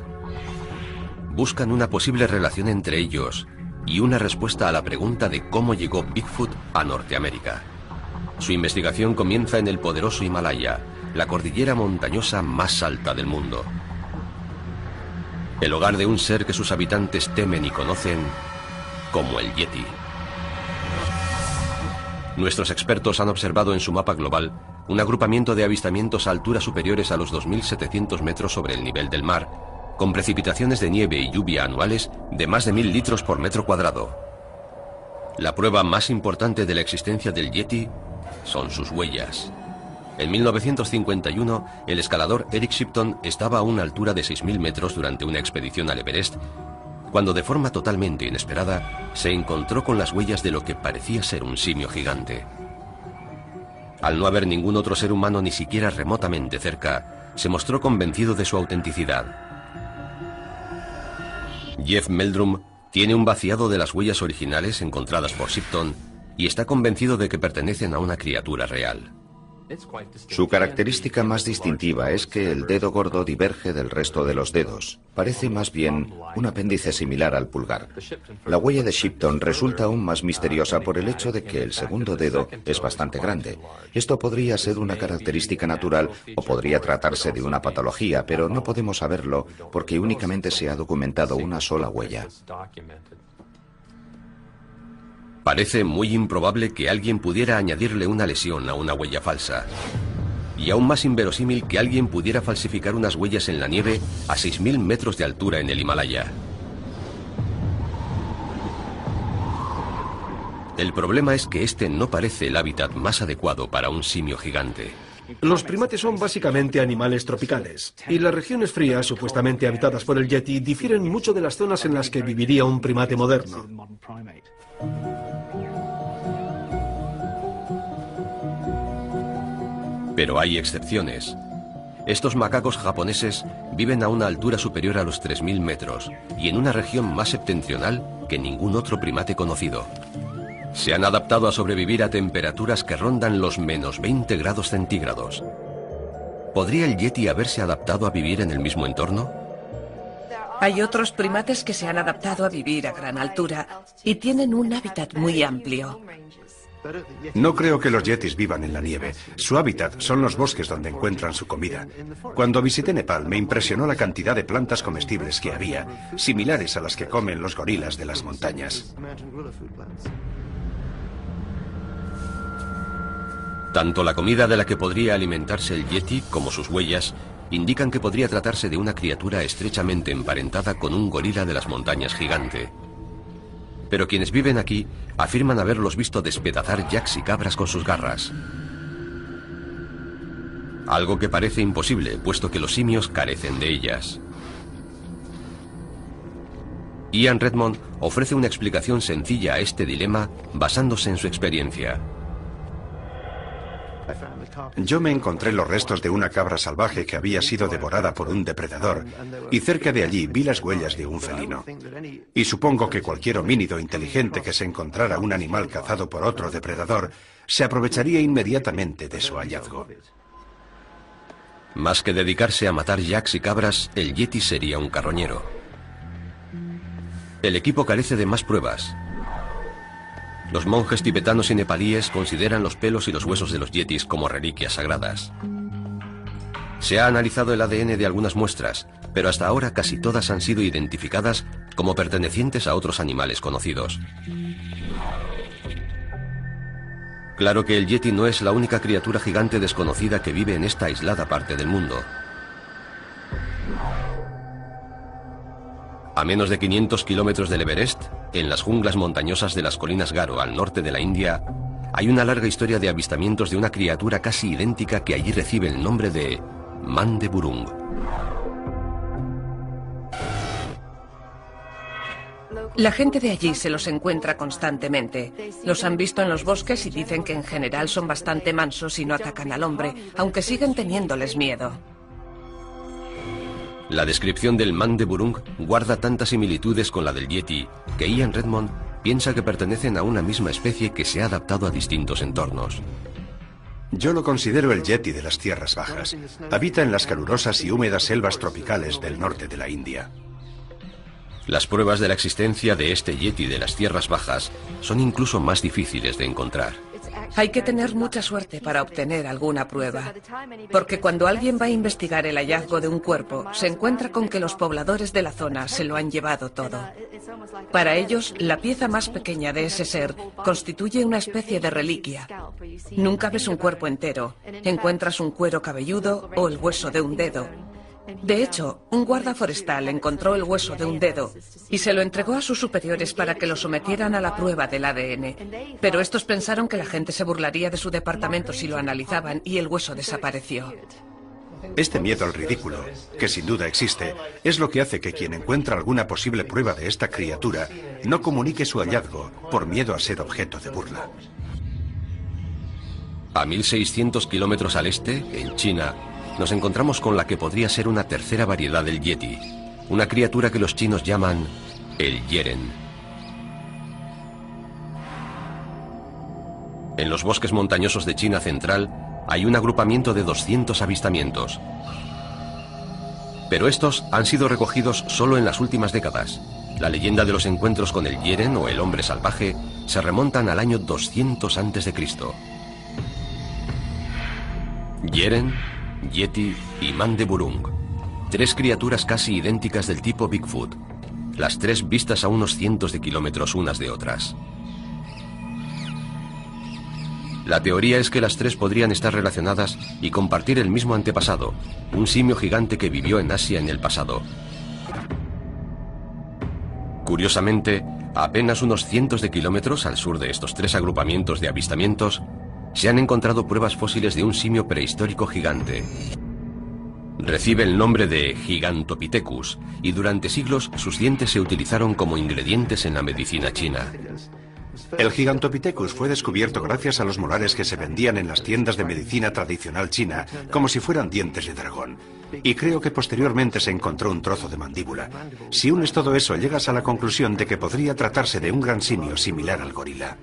Buscan una posible relación entre ellos y una respuesta a la pregunta de cómo llegó Bigfoot a Norteamérica. Su investigación comienza en el poderoso Himalaya, la cordillera montañosa más alta del mundo. El hogar de un ser que sus habitantes temen y conocen como el Yeti. Nuestros expertos han observado en su mapa global un agrupamiento de avistamientos a alturas superiores a los 2.700 metros sobre el nivel del mar, con precipitaciones de nieve y lluvia anuales de más de 1.000 litros por metro cuadrado. La prueba más importante de la existencia del Yeti son sus huellas. En 1951, el escalador Eric Shipton estaba a una altura de 6.000 metros durante una expedición al Everest, cuando de forma totalmente inesperada se encontró con las huellas de lo que parecía ser un simio gigante. Al no haber ningún otro ser humano ni siquiera remotamente cerca, se mostró convencido de su autenticidad. Jeff Meldrum tiene un vaciado de las huellas originales encontradas por Shipton y está convencido de que pertenecen a una criatura real. Su característica más distintiva es que el dedo gordo diverge del resto de los dedos. Parece más bien un apéndice similar al pulgar. La huella de Shipton resulta aún más misteriosa por el hecho de que el segundo dedo es bastante grande. Esto podría ser una característica natural o podría tratarse de una patología, pero no podemos saberlo porque únicamente se ha documentado una sola huella. Parece muy improbable que alguien pudiera añadirle una lesión a una huella falsa. Y aún más inverosímil que alguien pudiera falsificar unas huellas en la nieve a 6.000 metros de altura en el Himalaya. El problema es que este no parece el hábitat más adecuado para un simio gigante. Los primates son básicamente animales tropicales, y las regiones frías, supuestamente habitadas por el yeti, difieren mucho de las zonas en las que viviría un primate moderno. Pero hay excepciones. Estos macacos japoneses viven a una altura superior a los 3.000 metros y en una región más septentrional que ningún otro primate conocido. Se han adaptado a sobrevivir a temperaturas que rondan los menos 20 grados centígrados. ¿Podría el yeti haberse adaptado a vivir en el mismo entorno? Hay otros primates que se han adaptado a vivir a gran altura y tienen un hábitat muy amplio. No creo que los yetis vivan en la nieve. Su hábitat son los bosques donde encuentran su comida. Cuando visité Nepal me impresionó la cantidad de plantas comestibles que había, similares a las que comen los gorilas de las montañas. Tanto la comida de la que podría alimentarse el yeti como sus huellas indican que podría tratarse de una criatura estrechamente emparentada con un gorila de las montañas gigante. Pero quienes viven aquí afirman haberlos visto despedazar yaks y cabras con sus garras. Algo que parece imposible, puesto que los simios carecen de ellas. Ian Redmond ofrece una explicación sencilla a este dilema basándose en su experiencia. Yo me encontré los restos de una cabra salvaje que había sido devorada por un depredador y cerca de allí vi las huellas de un felino. Y supongo que cualquier homínido inteligente que se encontrara un animal cazado por otro depredador se aprovecharía inmediatamente de su hallazgo. Más que dedicarse a matar yaks y cabras, el yeti sería un carroñero. El equipo carece de más pruebas. Los monjes tibetanos y nepalíes consideran los pelos y los huesos de los yetis como reliquias sagradas. Se ha analizado el ADN de algunas muestras, pero hasta ahora casi todas han sido identificadas como pertenecientes a otros animales conocidos. Claro que el yeti no es la única criatura gigante desconocida que vive en esta aislada parte del mundo. A menos de 500 kilómetros del Everest, en las junglas montañosas de las colinas Garo al norte de la India, hay una larga historia de avistamientos de una criatura casi idéntica que allí recibe el nombre de Mandeburung. La gente de allí se los encuentra constantemente. Los han visto en los bosques y dicen que en general son bastante mansos y no atacan al hombre, aunque siguen teniéndoles miedo. La descripción del Mandeburung guarda tantas similitudes con la del yeti que Ian Redmond piensa que pertenecen a una misma especie que se ha adaptado a distintos entornos. Yo lo considero el yeti de las tierras bajas. Habita en las calurosas y húmedas selvas tropicales del norte de la India. Las pruebas de la existencia de este yeti de las tierras bajas son incluso más difíciles de encontrar. Hay que tener mucha suerte para obtener alguna prueba, porque cuando alguien va a investigar el hallazgo de un cuerpo, se encuentra con que los pobladores de la zona se lo han llevado todo. Para ellos, la pieza más pequeña de ese ser constituye una especie de reliquia. Nunca ves un cuerpo entero, encuentras un cuero cabelludo o el hueso de un dedo. De hecho, un guarda forestal encontró el hueso de un dedo y se lo entregó a sus superiores para que lo sometieran a la prueba del ADN. Pero estos pensaron que la gente se burlaría de su departamento si lo analizaban y el hueso desapareció. Este miedo al ridículo, que sin duda existe, es lo que hace que quien encuentra alguna posible prueba de esta criatura no comunique su hallazgo por miedo a ser objeto de burla. A 1600 kilómetros al este, en China, nos encontramos con la que podría ser una tercera variedad del Yeti, una criatura que los chinos llaman el Yeren. En los bosques montañosos de China central hay un agrupamiento de 200 avistamientos. Pero estos han sido recogidos solo en las últimas décadas. La leyenda de los encuentros con el Yeren o el hombre salvaje se remontan al año 200 a.C. Yeren, Yeti y Mandeburung, tres criaturas casi idénticas del tipo Bigfoot, las tres vistas a unos cientos de kilómetros unas de otras. La teoría es que las tres podrían estar relacionadas y compartir el mismo antepasado, un simio gigante que vivió en Asia en el pasado. Curiosamente, a apenas unos cientos de kilómetros al sur de estos tres agrupamientos de avistamientos, se han encontrado pruebas fósiles de un simio prehistórico gigante. Recibe el nombre de Gigantopithecus y durante siglos sus dientes se utilizaron como ingredientes en la medicina china. El Gigantopithecus fue descubierto gracias a los molares que se vendían en las tiendas de medicina tradicional china, como si fueran dientes de dragón. Y creo que posteriormente se encontró un trozo de mandíbula. Si unes todo eso, llegas a la conclusión de que podría tratarse de un gran simio similar al gorila.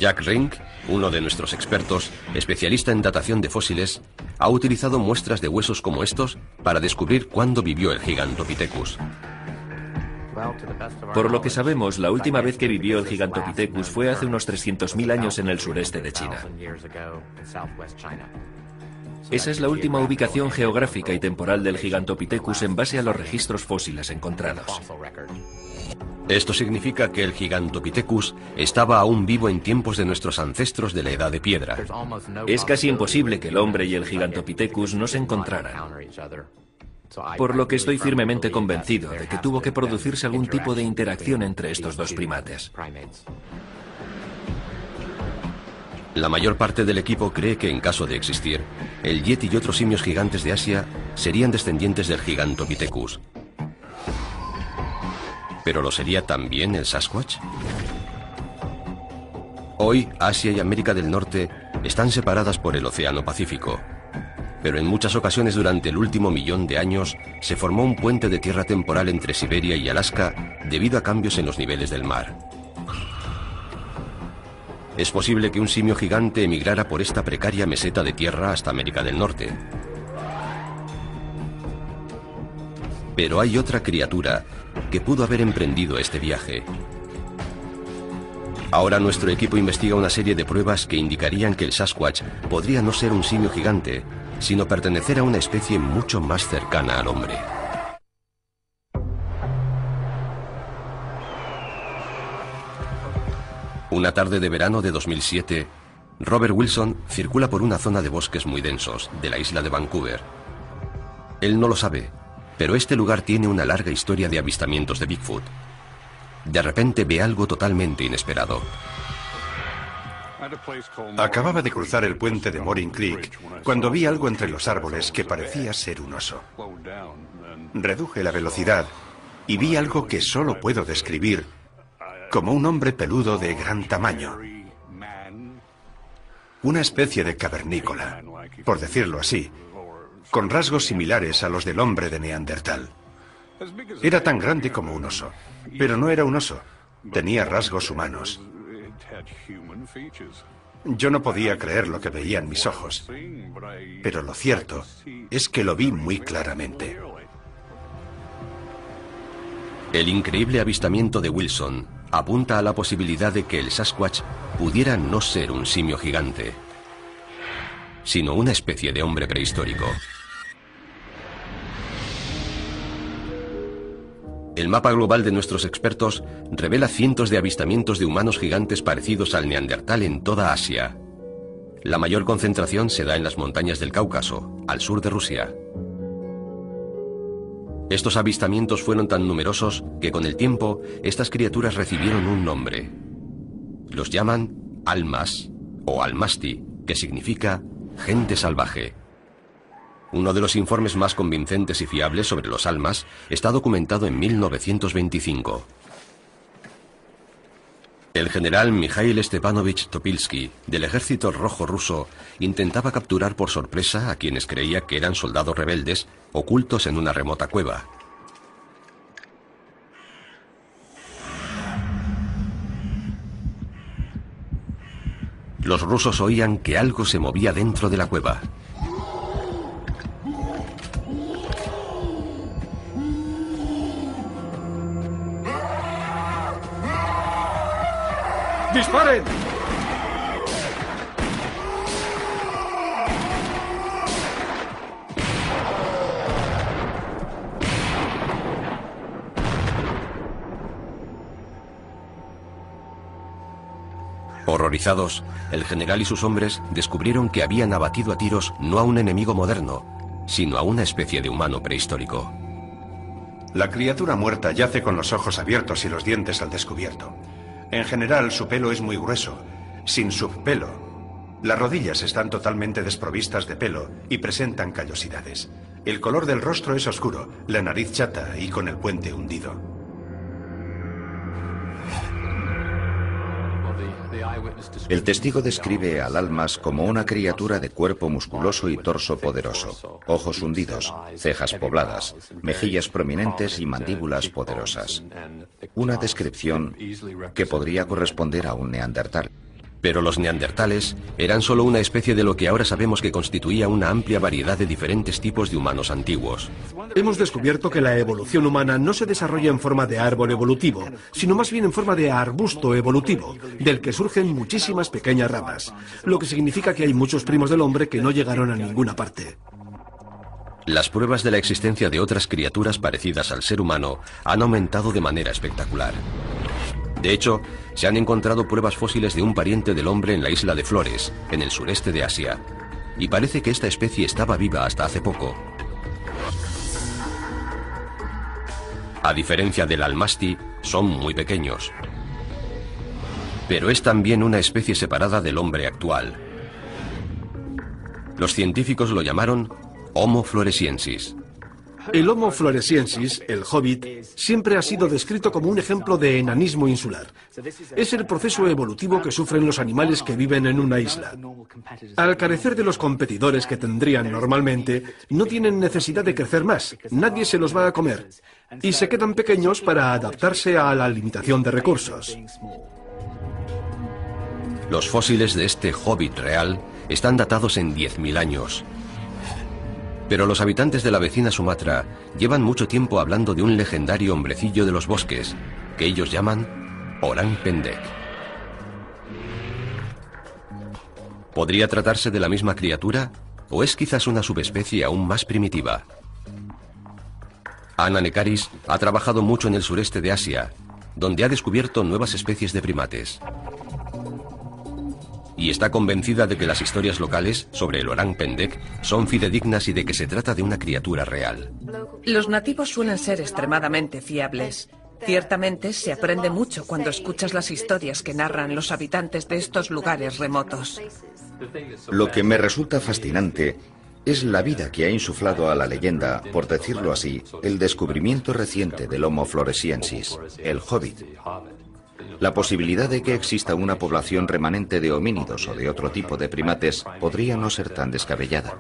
Jack Rink, uno de nuestros expertos, especialista en datación de fósiles, ha utilizado muestras de huesos como estos para descubrir cuándo vivió el Gigantopithecus. Por lo que sabemos, la última vez que vivió el Gigantopithecus fue hace unos 300.000 años en el sureste de China. Esa es la última ubicación geográfica y temporal del Gigantopithecus en base a los registros fósiles encontrados. Esto significa que el Gigantopithecus estaba aún vivo en tiempos de nuestros ancestros de la Edad de Piedra. Es casi imposible que el hombre y el Gigantopithecus no se encontraran. Por lo que estoy firmemente convencido de que tuvo que producirse algún tipo de interacción entre estos dos primates. La mayor parte del equipo cree que en caso de existir, el Yeti y otros simios gigantes de Asia serían descendientes del Gigantopithecus. ¿Pero lo sería también el Sasquatch? Hoy, Asia y América del Norte están separadas por el Océano Pacífico. Pero en muchas ocasiones durante el último millón de años se formó un puente de tierra temporal entre Siberia y Alaska debido a cambios en los niveles del mar. Es posible que un simio gigante emigrara por esta precaria meseta de tierra hasta América del Norte. Pero hay otra criatura que pudo haber emprendido este viaje. Ahora nuestro equipo investiga una serie de pruebas que indicarían que el Sasquatch podría no ser un simio gigante, sino pertenecer a una especie mucho más cercana al hombre. Una tarde de verano de 2007, Robert Wilson circula por una zona de bosques muy densos de la isla de Vancouver. Él no lo sabe, pero este lugar tiene una larga historia de avistamientos de Bigfoot. De repente ve algo totalmente inesperado. Acababa de cruzar el puente de Morin Creek cuando vi algo entre los árboles que parecía ser un oso. Reduje la velocidad y vi algo que solo puedo describir como un hombre peludo de gran tamaño. Una especie de cavernícola, por decirlo así, con rasgos similares a los del hombre de Neandertal. Era tan grande como un oso, pero no era un oso. Tenía rasgos humanos. Yo no podía creer lo que veía en mis ojos, pero lo cierto es que lo vi muy claramente. El increíble avistamiento de Wilson apunta a la posibilidad de que el Sasquatch pudiera no ser un simio gigante, sino una especie de hombre prehistórico. El mapa global de nuestros expertos revela cientos de avistamientos de humanos gigantes parecidos al Neandertal en toda Asia. La mayor concentración se da en las montañas del Cáucaso, al sur de Rusia. Estos avistamientos fueron tan numerosos que con el tiempo estas criaturas recibieron un nombre. Los llaman almas o almasti, que significa gente salvaje. Uno de los informes más convincentes y fiables sobre los almas está documentado en 1925. El general Mikhail Stepanovich Topilsky, del Ejército Rojo ruso, intentaba capturar por sorpresa a quienes creía que eran soldados rebeldes ocultos en una remota cueva. Los rusos oían que algo se movía dentro de la cueva. ¡Disparen! Horrorizados, el general y sus hombres descubrieron que habían abatido a tiros no a un enemigo moderno, sino a una especie de humano prehistórico. La criatura muerta yace con los ojos abiertos y los dientes al descubierto. En general, su pelo es muy grueso, sin subpelo. Las rodillas están totalmente desprovistas de pelo y presentan callosidades. El color del rostro es oscuro, la nariz chata y con el puente hundido. El testigo describe al almas como una criatura de cuerpo musculoso y torso poderoso, ojos hundidos, cejas pobladas, mejillas prominentes y mandíbulas poderosas. Una descripción que podría corresponder a un neandertal. Pero los neandertales eran solo una especie de lo que ahora sabemos que constituía una amplia variedad de diferentes tipos de humanos antiguos. Hemos descubierto que la evolución humana no se desarrolla en forma de árbol evolutivo, sino más bien en forma de arbusto evolutivo, del que surgen muchísimas pequeñas ramas, lo que significa que hay muchos primos del hombre que no llegaron a ninguna parte. Las pruebas de la existencia de otras criaturas parecidas al ser humano han aumentado de manera espectacular. De hecho, se han encontrado pruebas fósiles de un pariente del hombre en la isla de Flores, en el sureste de Asia, y parece que esta especie estaba viva hasta hace poco. A diferencia del almasti, son muy pequeños. Pero es también una especie separada del hombre actual. Los científicos lo llamaron Homo floresiensis. El Homo floresiensis, el hobbit, siempre ha sido descrito como un ejemplo de enanismo insular. Es el proceso evolutivo que sufren los animales que viven en una isla. Al carecer de los competidores que tendrían normalmente, no tienen necesidad de crecer más, nadie se los va a comer, y se quedan pequeños para adaptarse a la limitación de recursos. Los fósiles de este hobbit real están datados en 10.000 años. Pero los habitantes de la vecina Sumatra llevan mucho tiempo hablando de un legendario hombrecillo de los bosques, que ellos llaman Orang Pendek. ¿Podría tratarse de la misma criatura o es quizás una subespecie aún más primitiva? Anna Nekaris ha trabajado mucho en el sureste de Asia, donde ha descubierto nuevas especies de primates. Y está convencida de que las historias locales sobre el Orang Pendek son fidedignas y de que se trata de una criatura real. Los nativos suelen ser extremadamente fiables. Ciertamente se aprende mucho cuando escuchas las historias que narran los habitantes de estos lugares remotos. Lo que me resulta fascinante es la vida que ha insuflado a la leyenda, por decirlo así, el descubrimiento reciente del Homo floresiensis, el hobbit. La posibilidad de que exista una población remanente de homínidos o de otro tipo de primates podría no ser tan descabellada.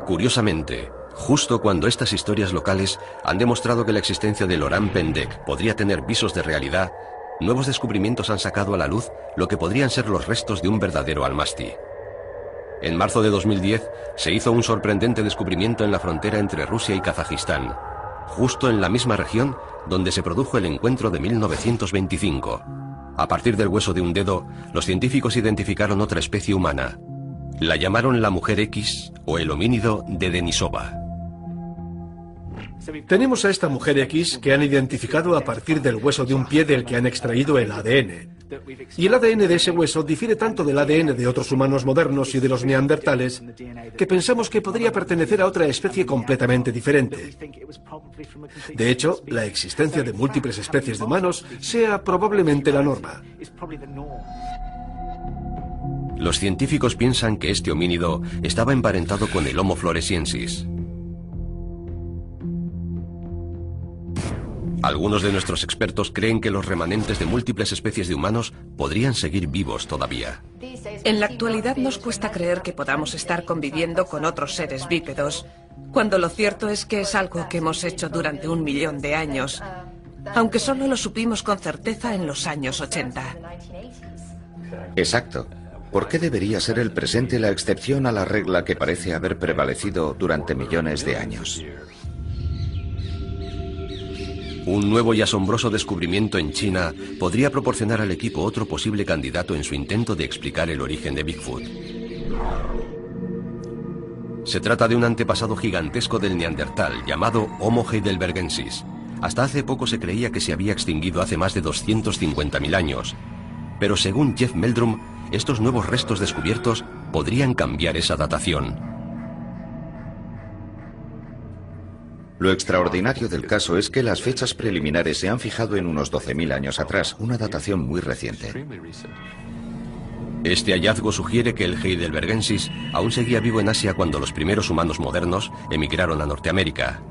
Curiosamente, justo cuando estas historias locales han demostrado que la existencia del Orang Pendek podría tener visos de realidad, nuevos descubrimientos han sacado a la luz lo que podrían ser los restos de un verdadero almasti. En marzo de 2010 se hizo un sorprendente descubrimiento en la frontera entre Rusia y Kazajistán, justo en la misma región donde se produjo el encuentro de 1925. A partir del hueso de un dedo, los científicos identificaron otra especie humana. La llamaron la mujer X o el homínido de Denisova. Tenemos a esta mujer X que han identificado a partir del hueso de un pie del que han extraído el ADN. Y el ADN de ese hueso difiere tanto del ADN de otros humanos modernos y de los neandertales que pensamos que podría pertenecer a otra especie completamente diferente. De hecho, la existencia de múltiples especies de humanos sea probablemente la norma. Los científicos piensan que este homínido estaba emparentado con el Homo floresiensis. Algunos de nuestros expertos creen que los remanentes de múltiples especies de humanos podrían seguir vivos todavía. En la actualidad nos cuesta creer que podamos estar conviviendo con otros seres bípedos, cuando lo cierto es que es algo que hemos hecho durante 1 millón de años, aunque solo lo supimos con certeza en los años 80. Exacto. ¿Por qué debería ser el presente la excepción a la regla que parece haber prevalecido durante millones de años? Un nuevo y asombroso descubrimiento en China podría proporcionar al equipo otro posible candidato en su intento de explicar el origen de Bigfoot. Se trata de un antepasado gigantesco del neandertal llamado Homo heidelbergensis. Hasta hace poco se creía que se había extinguido hace más de 250.000 años. Pero según Jeff Meldrum, estos nuevos restos descubiertos podrían cambiar esa datación. Lo extraordinario del caso es que las fechas preliminares se han fijado en unos 12.000 años atrás, una datación muy reciente. Este hallazgo sugiere que el heidelbergensis aún seguía vivo en Asia cuando los primeros humanos modernos emigraron a Norteamérica.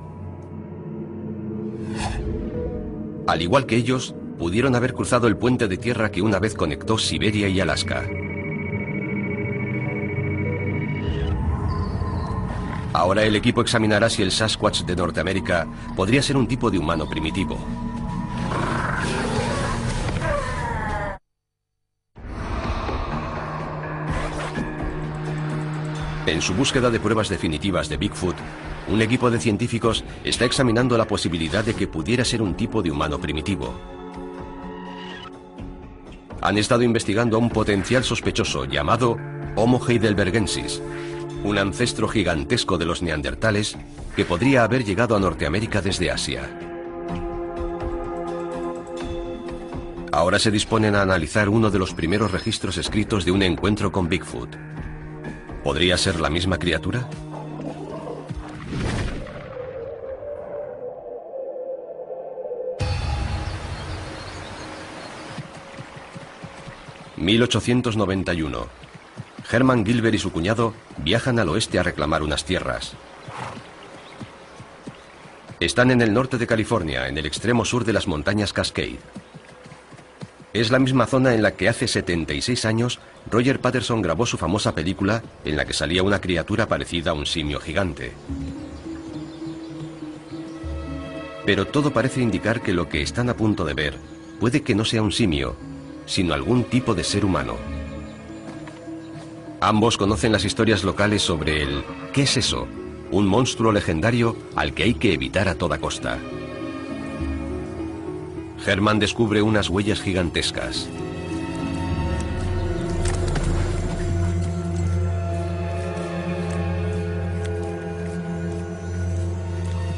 Al igual que ellos, pudieron haber cruzado el puente de tierra que una vez conectó Siberia y Alaska. Ahora el equipo examinará si el Sasquatch de Norteamérica podría ser un tipo de humano primitivo. En su búsqueda de pruebas definitivas de Bigfoot, un equipo de científicos está examinando la posibilidad de que pudiera ser un tipo de humano primitivo. Han estado investigando a un potencial sospechoso llamado Homo heidelbergensis, un ancestro gigantesco de los neandertales que podría haber llegado a Norteamérica desde Asia. Ahora se disponen a analizar uno de los primeros registros escritos de un encuentro con Bigfoot. ¿Podría ser la misma criatura? ...1891... Hermann Gilbert y su cuñado viajan al oeste a reclamar unas tierras. Están en el norte de California, en el extremo sur de las montañas Cascade. Es la misma zona en la que hace 76 años Roger Patterson grabó su famosa película en la que salía una criatura parecida a un simio gigante. Pero todo parece indicar que lo que están a punto de ver puede que no sea un simio, sino algún tipo de ser humano. Ambos conocen las historias locales sobre el ¿qué es eso? Un monstruo legendario al que hay que evitar a toda costa. Hermann descubre unas huellas gigantescas.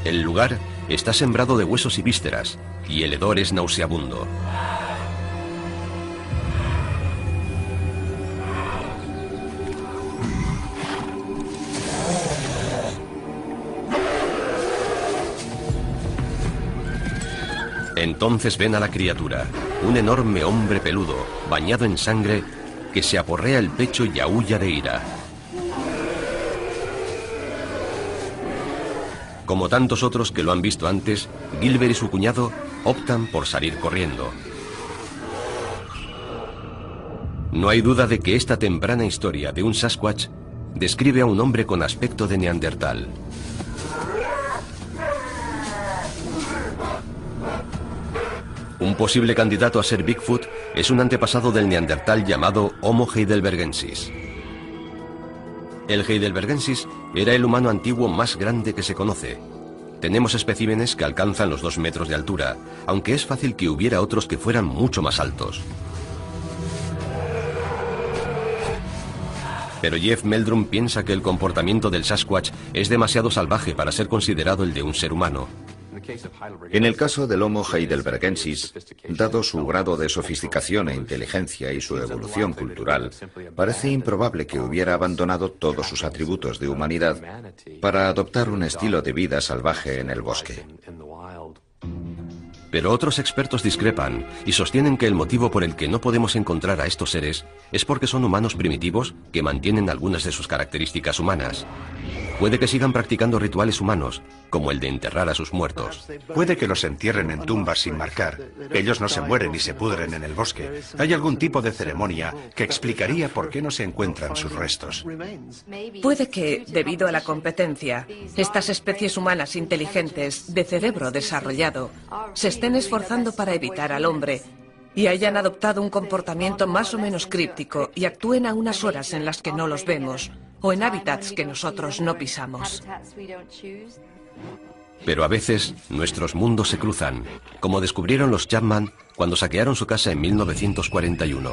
El lugar está sembrado de huesos y vísceras, y el hedor es nauseabundo. Entonces ven a la criatura, un enorme hombre peludo, bañado en sangre, que se aporrea el pecho y aúlla de ira. Como tantos otros que lo han visto antes, Gilbert y su cuñado optan por salir corriendo. No hay duda de que esta temprana historia de un Sasquatch describe a un hombre con aspecto de neandertal. Un posible candidato a ser Bigfoot es un antepasado del neandertal llamado Homo heidelbergensis. El heidelbergensis era el humano antiguo más grande que se conoce. Tenemos especímenes que alcanzan los 2 metros de altura, aunque es fácil que hubiera otros que fueran mucho más altos. Pero Jeff Meldrum piensa que el comportamiento del Sasquatch es demasiado salvaje para ser considerado el de un ser humano. En el caso del Homo heidelbergensis, dado su grado de sofisticación e inteligencia y su evolución cultural, parece improbable que hubiera abandonado todos sus atributos de humanidad para adoptar un estilo de vida salvaje en el bosque. Pero otros expertos discrepan y sostienen que el motivo por el que no podemos encontrar a estos seres es porque son humanos primitivos que mantienen algunas de sus características humanas. Puede que sigan practicando rituales humanos, como el de enterrar a sus muertos. Puede que los entierren en tumbas sin marcar. Ellos no se mueren y se pudren en el bosque. Hay algún tipo de ceremonia que explicaría por qué no se encuentran sus restos. Puede que, debido a la competencia, estas especies humanas inteligentes, de cerebro desarrollado, se estén esforzando para evitar al hombre y hayan adoptado un comportamiento más o menos críptico y actúen a unas horas en las que no los vemos o en hábitats que nosotros no pisamos. Pero a veces nuestros mundos se cruzan, como descubrieron los Chapman cuando saquearon su casa en 1941.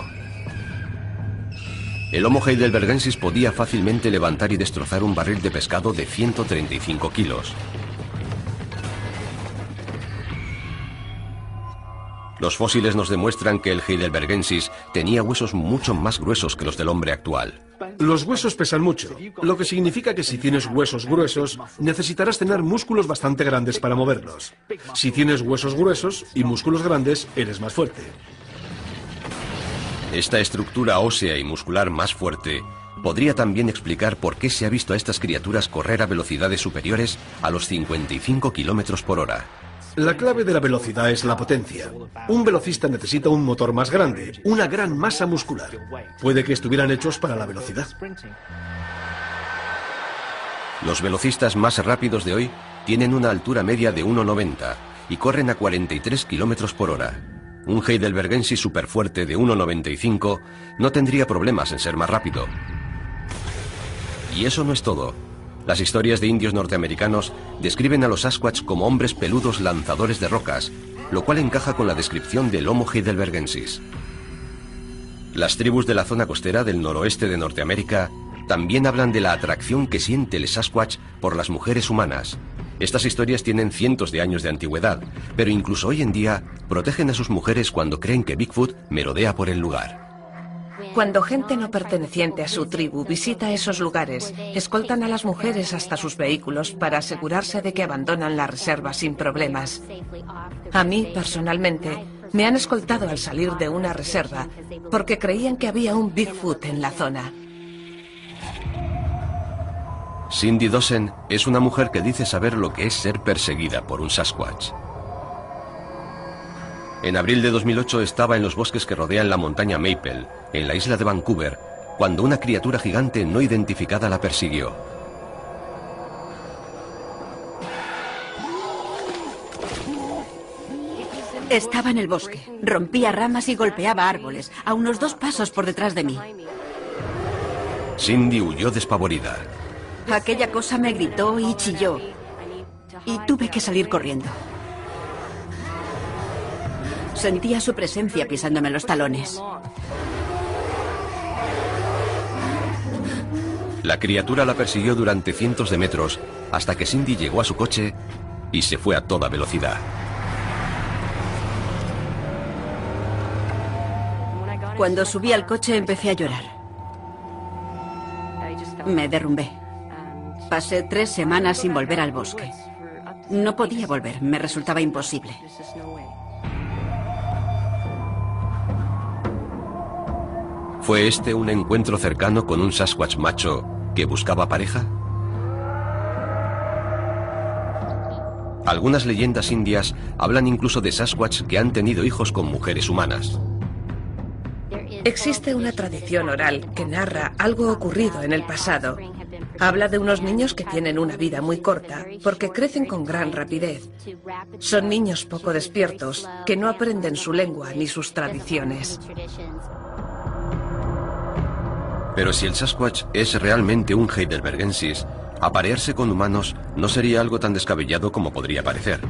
El Homo heidelbergensis podía fácilmente levantar y destrozar un barril de pescado de 135 kilos. Los fósiles nos demuestran que el heidelbergensis tenía huesos mucho más gruesos que los del hombre actual. Los huesos pesan mucho, lo que significa que si tienes huesos gruesos, necesitarás tener músculos bastante grandes para moverlos. Si tienes huesos gruesos y músculos grandes, eres más fuerte. Esta estructura ósea y muscular más fuerte podría también explicar por qué se ha visto a estas criaturas correr a velocidades superiores a los 55 kilómetros por hora. La clave de la velocidad es la potencia. Un velocista necesita un motor más grande, una gran masa muscular. Puede que estuvieran hechos para la velocidad. Los velocistas más rápidos de hoy tienen una altura media de 1,90 y corren a 43 kilómetros por hora. Un heidelbergensis superfuerte de 1,95 no tendría problemas en ser más rápido. Y eso no es todo. Las historias de indios norteamericanos describen a los Sasquatch como hombres peludos lanzadores de rocas, lo cual encaja con la descripción del Homo heidelbergensis. Las tribus de la zona costera del noroeste de Norteamérica también hablan de la atracción que siente el Sasquatch por las mujeres humanas. Estas historias tienen cientos de años de antigüedad, pero incluso hoy en día protegen a sus mujeres cuando creen que Bigfoot merodea por el lugar. Cuando gente no perteneciente a su tribu visita esos lugares, escoltan a las mujeres hasta sus vehículos para asegurarse de que abandonan la reserva sin problemas. A mí, personalmente, me han escoltado al salir de una reserva porque creían que había un Bigfoot en la zona. Cindy Dossen es una mujer que dice saber lo que es ser perseguida por un Sasquatch. En abril de 2008 estaba en los bosques que rodean la montaña Maple, en la isla de Vancouver, cuando una criatura gigante no identificada la persiguió. Estaba en el bosque, rompía ramas y golpeaba árboles, a unos 2 pasos por detrás de mí. Cindy huyó despavorida. Aquella cosa me gritó y chilló, y tuve que salir corriendo. Sentía su presencia pisándome los talones. La criatura la persiguió durante cientos de metros hasta que Cindy llegó a su coche y se fue a toda velocidad. Cuando subí al coche empecé a llorar. Me derrumbé. Pasé 3 semanas sin volver al bosque. No podía volver, me resultaba imposible. ¿Fue este un encuentro cercano con un Sasquatch macho que buscaba pareja? Algunas leyendas indias hablan incluso de Sasquatch que han tenido hijos con mujeres humanas. Existe una tradición oral que narra algo ocurrido en el pasado. Habla de unos niños que tienen una vida muy corta porque crecen con gran rapidez. Son niños poco despiertos que no aprenden su lengua ni sus tradiciones. Pero si el Sasquatch es realmente un heidelbergensis, aparearse con humanos no sería algo tan descabellado como podría parecer.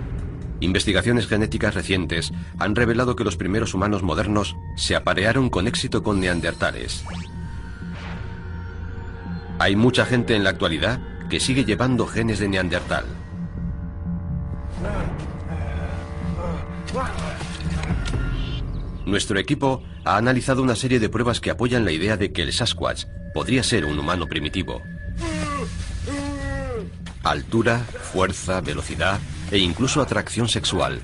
Investigaciones genéticas recientes han revelado que los primeros humanos modernos se aparearon con éxito con neandertales. Hay mucha gente en la actualidad que sigue llevando genes de neandertal. Nuestro equipo ha analizado una serie de pruebas que apoyan la idea de que el Sasquatch podría ser un humano primitivo. Altura, fuerza, velocidad e incluso atracción sexual.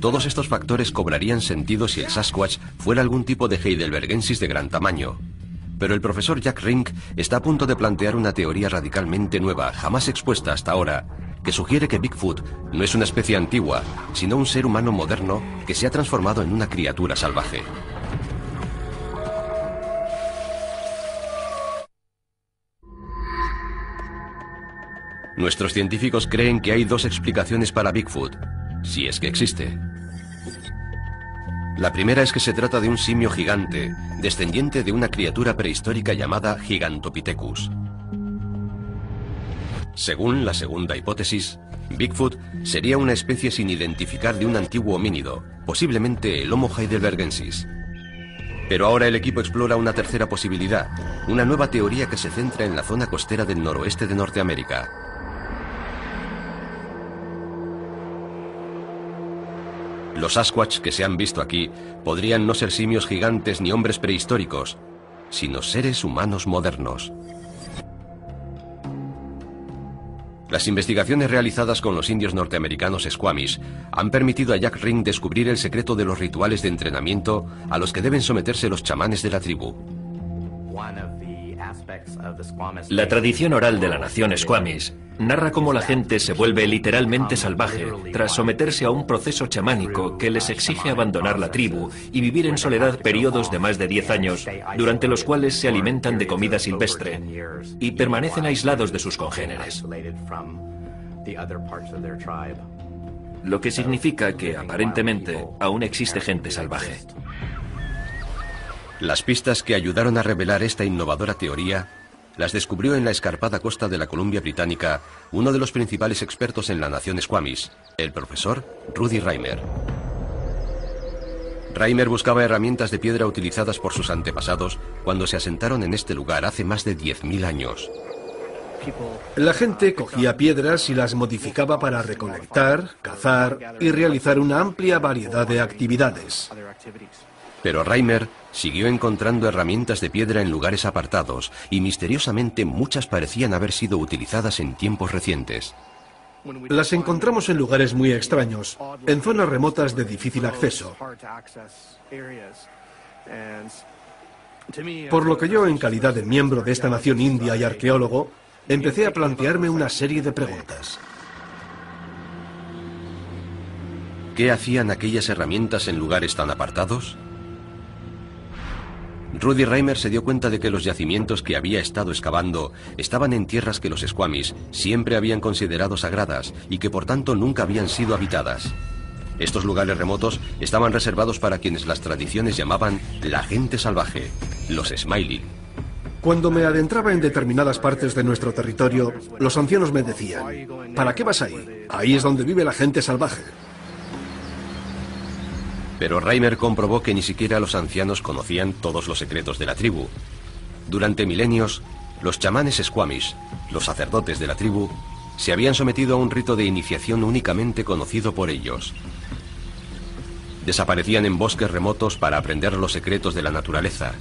Todos estos factores cobrarían sentido si el Sasquatch fuera algún tipo de heidelbergensis de gran tamaño. Pero el profesor Jack Rink está a punto de plantear una teoría radicalmente nueva, jamás expuesta hasta ahora, que sugiere que Bigfoot no es una especie antigua, sino un ser humano moderno que se ha transformado en una criatura salvaje. Nuestros científicos creen que hay dos explicaciones para Bigfoot, si es que existe. La primera es que se trata de un simio gigante, descendiente de una criatura prehistórica llamada Gigantopithecus. Según la segunda hipótesis, Bigfoot sería una especie sin identificar de un antiguo homínido, posiblemente el Homo heidelbergensis. Pero ahora el equipo explora una tercera posibilidad, una nueva teoría que se centra en la zona costera del noroeste de Norteamérica. Los Sasquatch que se han visto aquí podrían no ser simios gigantes ni hombres prehistóricos, sino seres humanos modernos. Las investigaciones realizadas con los indios norteamericanos Squamish han permitido a Jack Rink descubrir el secreto de los rituales de entrenamiento a los que deben someterse los chamanes de la tribu. La tradición oral de la nación Squamish narra cómo la gente se vuelve literalmente salvaje tras someterse a un proceso chamánico que les exige abandonar la tribu y vivir en soledad periodos de más de 10 años, durante los cuales se alimentan de comida silvestre y permanecen aislados de sus congéneres. Lo que significa que, aparentemente, aún existe gente salvaje. Las pistas que ayudaron a revelar esta innovadora teoría las descubrió en la escarpada costa de la Columbia Británica uno de los principales expertos en la nación Squamish, el profesor Rudy Reimer. Reimer buscaba herramientas de piedra utilizadas por sus antepasados cuando se asentaron en este lugar hace más de 10.000 años. La gente cogía piedras y las modificaba para recolectar, cazar y realizar una amplia variedad de actividades. Pero Reimer siguió encontrando herramientas de piedra en lugares apartados y misteriosamente muchas parecían haber sido utilizadas en tiempos recientes. Las encontramos en lugares muy extraños, en zonas remotas de difícil acceso. Por lo que yo, en calidad de miembro de esta nación india y arqueólogo, empecé a plantearme una serie de preguntas. ¿Qué hacían aquellas herramientas en lugares tan apartados? Rudy Reimer se dio cuenta de que los yacimientos que había estado excavando estaban en tierras que los Squamish siempre habían considerado sagradas y que por tanto nunca habían sido habitadas. Estos lugares remotos estaban reservados para quienes las tradiciones llamaban la gente salvaje, los Smiley. Cuando me adentraba en determinadas partes de nuestro territorio, los ancianos me decían: ¿para qué vas ahí? Ahí es donde vive la gente salvaje. Pero Reimer comprobó que ni siquiera los ancianos conocían todos los secretos de la tribu. Durante milenios, los chamanes Squamish, los sacerdotes de la tribu, se habían sometido a un rito de iniciación únicamente conocido por ellos. Desaparecían en bosques remotos para aprender los secretos de la naturaleza.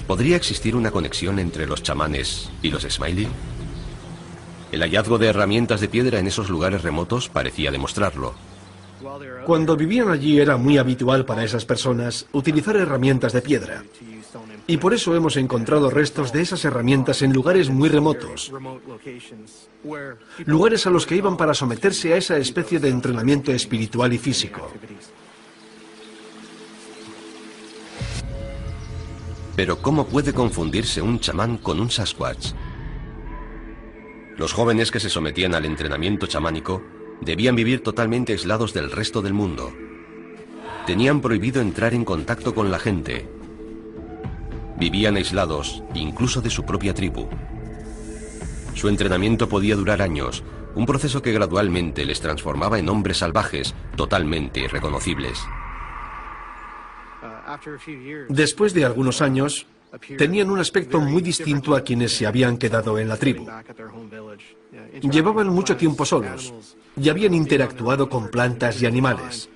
¿Podría existir una conexión entre los chamanes y los Smiley? El hallazgo de herramientas de piedra en esos lugares remotos parecía demostrarlo. Cuando vivían allí era muy habitual para esas personas utilizar herramientas de piedra. Y por eso hemos encontrado restos de esas herramientas en lugares muy remotos. Lugares a los que iban para someterse a esa especie de entrenamiento espiritual y físico. Pero ¿cómo puede confundirse un chamán con un Sasquatch? Los jóvenes que se sometían al entrenamiento chamánico debían vivir totalmente aislados del resto del mundo. Tenían prohibido entrar en contacto con la gente. Vivían aislados, incluso de su propia tribu. Su entrenamiento podía durar años, un proceso que gradualmente les transformaba en hombres salvajes, totalmente irreconocibles. Después de algunos años, Tenían un aspecto muy distinto a quienes se habían quedado en la tribu. Llevaban mucho tiempo solos y habían interactuado con plantas y animales.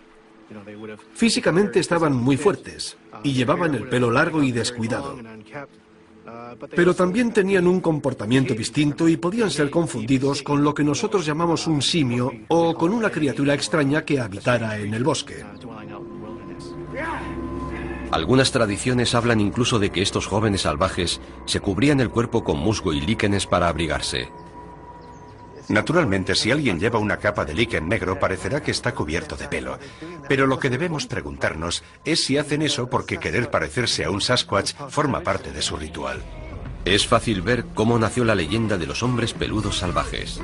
Físicamente estaban muy fuertes y llevaban el pelo largo y descuidado. Pero también tenían un comportamiento distinto y podían ser confundidos con lo que nosotros llamamos un simio o con una criatura extraña que habitara en el bosque. Algunas tradiciones hablan incluso de que estos jóvenes salvajes se cubrían el cuerpo con musgo y líquenes para abrigarse. Naturalmente, si alguien lleva una capa de líquen negro, parecerá que está cubierto de pelo. Pero lo que debemos preguntarnos es si hacen eso porque querer parecerse a un Sasquatch forma parte de su ritual. Es fácil ver cómo nació la leyenda de los hombres peludos salvajes.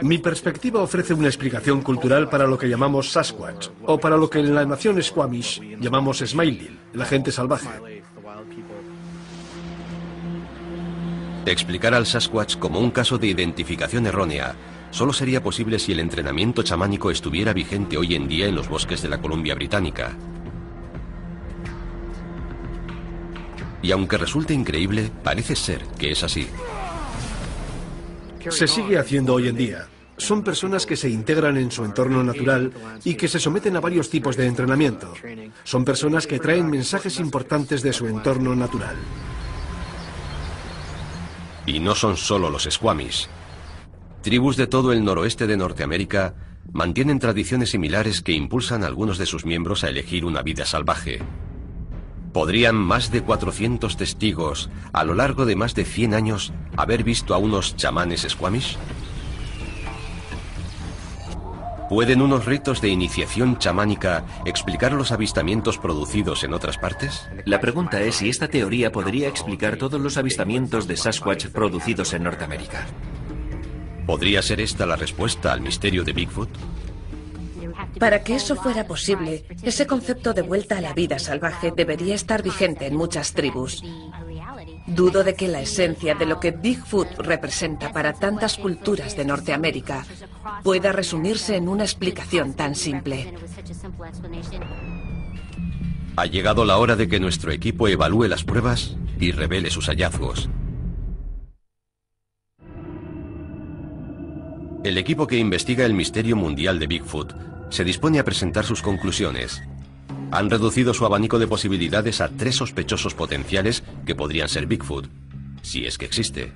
Mi perspectiva ofrece una explicación cultural para lo que llamamos Sasquatch, o para lo que en la nación Squamish llamamos Smiley, la gente salvaje. Explicar al Sasquatch como un caso de identificación errónea solo sería posible si el entrenamiento chamánico estuviera vigente hoy en día en los bosques de la Columbia Británica. Y aunque resulte increíble, parece ser que es así. Se sigue haciendo hoy en día. Son personas que se integran en su entorno natural y que se someten a varios tipos de entrenamiento. Son personas que traen mensajes importantes de su entorno natural. Y no son solo los Squamish. Tribus de todo el noroeste de Norteamérica mantienen tradiciones similares que impulsan a algunos de sus miembros a elegir una vida salvaje. ¿Podrían más de 400 testigos, a lo largo de más de 100 años, haber visto a unos chamanes Squamish? ¿Pueden unos ritos de iniciación chamánica explicar los avistamientos producidos en otras partes? La pregunta es si esta teoría podría explicar todos los avistamientos de Sasquatch producidos en Norteamérica. ¿Podría ser esta la respuesta al misterio de Bigfoot? Para que eso fuera posible, ese concepto de vuelta a la vida salvaje debería estar vigente en muchas tribus. Dudo de que la esencia de lo que Bigfoot representa para tantas culturas de Norteamérica pueda resumirse en una explicación tan simple. Ha llegado la hora de que nuestro equipo evalúe las pruebas y revele sus hallazgos. El equipo que investiga el misterio mundial de Bigfoot se dispone a presentar sus conclusiones. Han reducido su abanico de posibilidades a 3 sospechosos potenciales que podrían ser Bigfoot, si es que existe.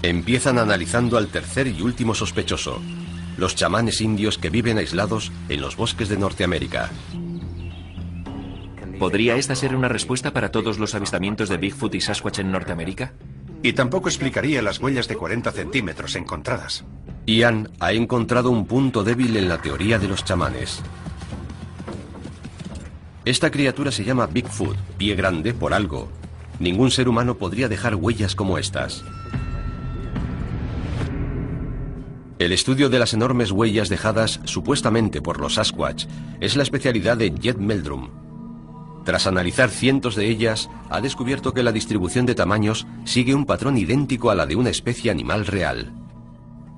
Empiezan analizando al tercer y último sospechoso, los chamanes indios que viven aislados en los bosques de Norteamérica. ¿Podría esta ser una respuesta para todos los avistamientos de Bigfoot y Sasquatch en Norteamérica? Y tampoco explicaría las huellas de 40 centímetros encontradas. Ian ha encontrado un punto débil en la teoría de los chamanes. Esta criatura se llama Bigfoot, pie grande por algo. Ningún ser humano podría dejar huellas como estas. El estudio de las enormes huellas dejadas supuestamente por los Sasquatch es la especialidad de Jed Meldrum. Tras analizar cientos de ellas, ha descubierto que la distribución de tamaños sigue un patrón idéntico a la de una especie animal real.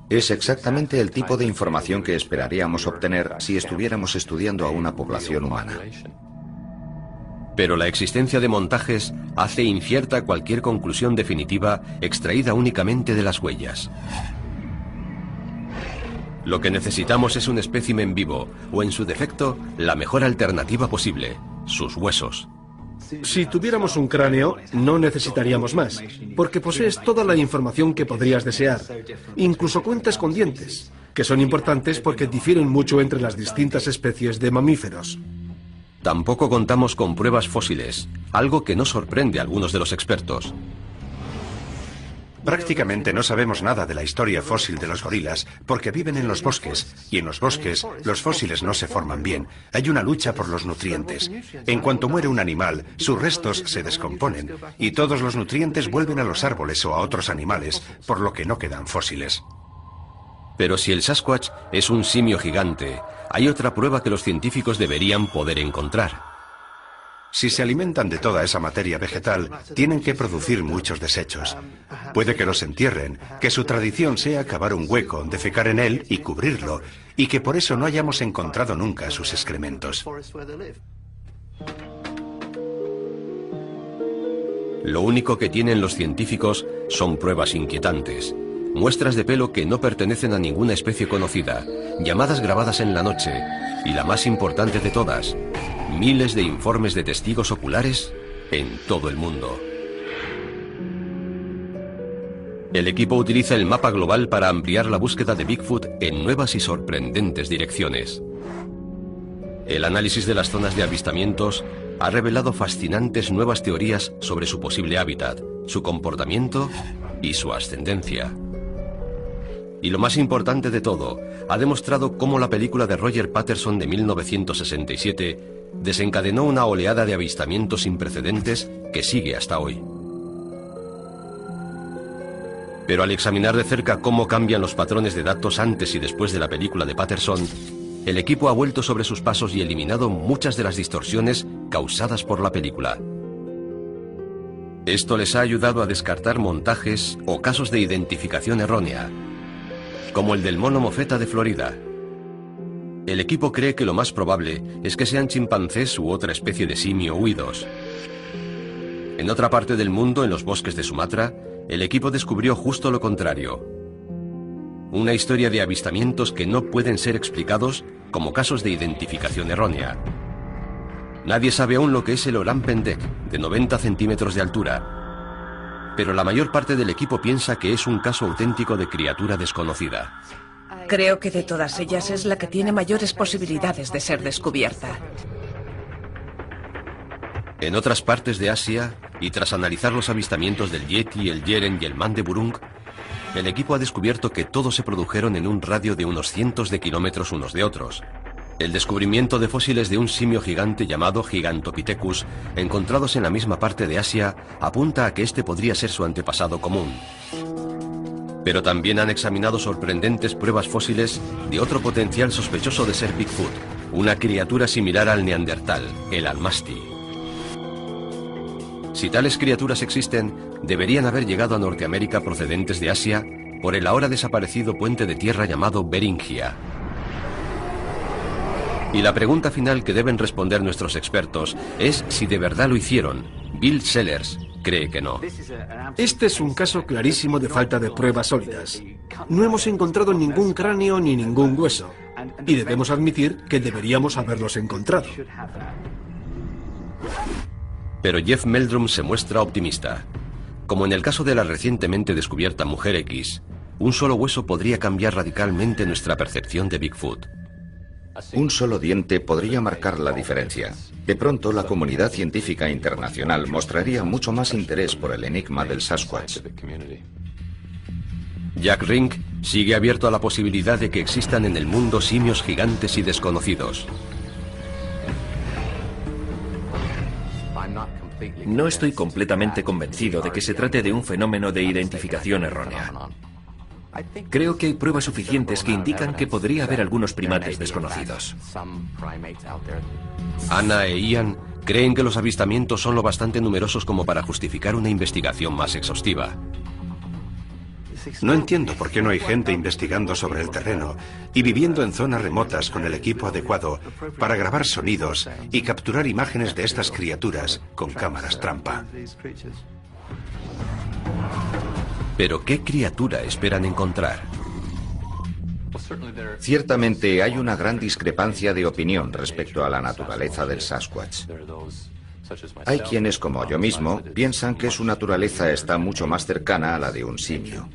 Es exactamente el tipo de información que esperaríamos obtener si estuviéramos estudiando a una población humana. Pero la existencia de montajes hace incierta cualquier conclusión definitiva extraída únicamente de las huellas. Lo que necesitamos es un espécimen vivo, o en su defecto, la mejor alternativa posible, sus huesos. Si tuviéramos un cráneo, no necesitaríamos más, porque posees toda la información que podrías desear. Incluso cuentas con dientes, que son importantes porque difieren mucho entre las distintas especies de mamíferos. Tampoco contamos con pruebas fósiles, algo que no sorprende a algunos de los expertos. Prácticamente no sabemos nada de la historia fósil de los gorilas porque viven en los bosques, y en los bosques los fósiles no se forman bien. Hay una lucha por los nutrientes. En cuanto muere un animal, sus restos se descomponen y todos los nutrientes vuelven a los árboles o a otros animales, por lo que no quedan fósiles. Pero si el Sasquatch es un simio gigante, hay otra prueba que los científicos deberían poder encontrar. Si se alimentan de toda esa materia vegetal, tienen que producir muchos desechos. Puede que los entierren, que su tradición sea cavar un hueco, defecar en él y cubrirlo, y que por eso no hayamos encontrado nunca sus excrementos. Lo único que tienen los científicos son pruebas inquietantes. Muestras de pelo que no pertenecen a ninguna especie conocida, llamadas grabadas en la noche y la más importante de todas, miles de informes de testigos oculares en todo el mundo. El equipo utiliza el mapa global para ampliar la búsqueda de Bigfoot en nuevas y sorprendentes direcciones. El análisis de las zonas de avistamientos ha revelado fascinantes nuevas teorías sobre su posible hábitat, su comportamiento y su ascendencia. Y lo más importante de todo, ha demostrado cómo la película de Roger Patterson de 1967 desencadenó una oleada de avistamientos sin precedentes que sigue hasta hoy. Pero al examinar de cerca cómo cambian los patrones de datos antes y después de la película de Patterson, el equipo ha vuelto sobre sus pasos y eliminado muchas de las distorsiones causadas por la película. Esto les ha ayudado a descartar montajes o casos de identificación errónea, como el del mono mofeta de Florida. El equipo cree que lo más probable es que sean chimpancés u otra especie de simio huidos. En otra parte del mundo, en los bosques de Sumatra, el equipo descubrió justo lo contrario. Una historia de avistamientos que no pueden ser explicados como casos de identificación errónea. Nadie sabe aún lo que es el Orang Pendek, de 90 centímetros de altura. Pero la mayor parte del equipo piensa que es un caso auténtico de criatura desconocida. Creo que de todas ellas es la que tiene mayores posibilidades de ser descubierta. En otras partes de Asia, y tras analizar los avistamientos del Yeti, el Yeren y el Man de Burung, el equipo ha descubierto que todos se produjeron en un radio de unos cientos de kilómetros unos de otros. El descubrimiento de fósiles de un simio gigante llamado Gigantopithecus, encontrados en la misma parte de Asia, apunta a que este podría ser su antepasado común. Pero también han examinado sorprendentes pruebas fósiles de otro potencial sospechoso de ser Bigfoot, una criatura similar al neandertal, el almasti. Si tales criaturas existen, deberían haber llegado a Norteamérica procedentes de Asia por el ahora desaparecido puente de tierra llamado Beringia. Y la pregunta final que deben responder nuestros expertos es si de verdad lo hicieron. Bill Sellers cree que no. Este es un caso clarísimo de falta de pruebas sólidas. No hemos encontrado ningún cráneo ni ningún hueso, y debemos admitir que deberíamos haberlos encontrado. Pero Jeff Meldrum se muestra optimista. Como en el caso de la recientemente descubierta Mujer X, un solo hueso podría cambiar radicalmente nuestra percepción de Bigfoot. Un solo diente podría marcar la diferencia. De pronto, la comunidad científica internacional mostraría mucho más interés por el enigma del Sasquatch. Jack Rink sigue abierto a la posibilidad de que existan en el mundo simios gigantes y desconocidos. No estoy completamente convencido de que se trate de un fenómeno de identificación errónea. Creo que hay pruebas suficientes que indican que podría haber algunos primates desconocidos. Anna e Ian creen que los avistamientos son lo bastante numerosos como para justificar una investigación más exhaustiva. No entiendo por qué no hay gente investigando sobre el terreno y viviendo en zonas remotas con el equipo adecuado para grabar sonidos y capturar imágenes de estas criaturas con cámaras trampa. ¿Pero qué criatura esperan encontrar? Ciertamente hay una gran discrepancia de opinión respecto a la naturaleza del Sasquatch. Hay quienes, como yo mismo, piensan que su naturaleza está mucho más cercana a la de un simio.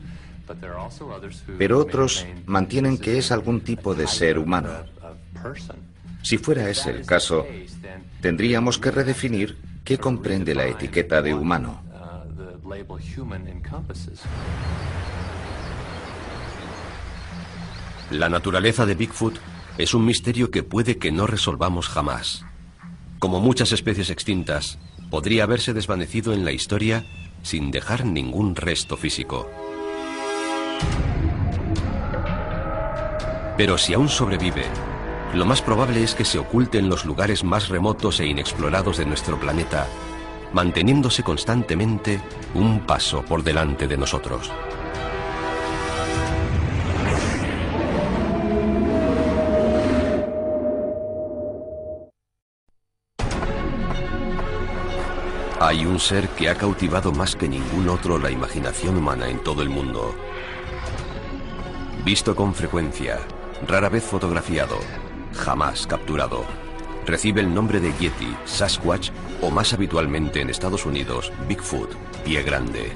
Pero otros mantienen que es algún tipo de ser humano. Si fuera ese el caso, tendríamos que redefinir qué comprende la etiqueta de humano. La naturaleza de Bigfoot es un misterio que puede que no resolvamos jamás. Como muchas especies extintas, podría haberse desvanecido en la historia sin dejar ningún resto físico. Pero si aún sobrevive, lo más probable es que se oculte en los lugares más remotos e inexplorados de nuestro planeta, manteniéndose constantemente un paso por delante de nosotros. Hay un ser que ha cautivado más que ningún otro la imaginación humana en todo el mundo. Visto con frecuencia, rara vez fotografiado, jamás capturado. Recibe el nombre de Yeti, Sasquatch o más habitualmente en Estados Unidos, Bigfoot, pie grande.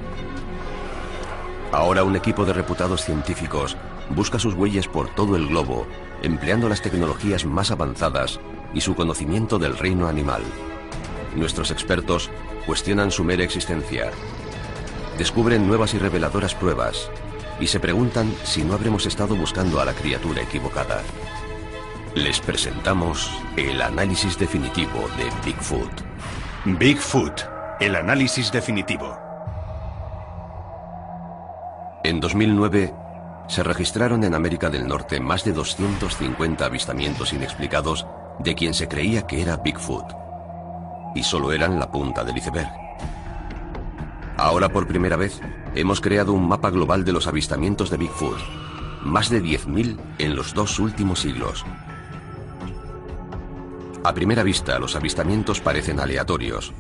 Ahora un equipo de reputados científicos busca sus huellas por todo el globo, empleando las tecnologías más avanzadas y su conocimiento del reino animal. Nuestros expertos cuestionan su mera existencia, descubren nuevas y reveladoras pruebas y se preguntan si no habremos estado buscando a la criatura equivocada. Les presentamos el análisis definitivo de Bigfoot. Bigfoot, el análisis definitivo. En 2009 se registraron en América del Norte más de 250 avistamientos inexplicados de quien se creía que era Bigfoot. Y solo eran la punta del iceberg. Ahora por primera vez hemos creado un mapa global de los avistamientos de Bigfoot. Más de 10.000 en los 2 últimos siglos. A primera vista, los avistamientos parecen aleatorios.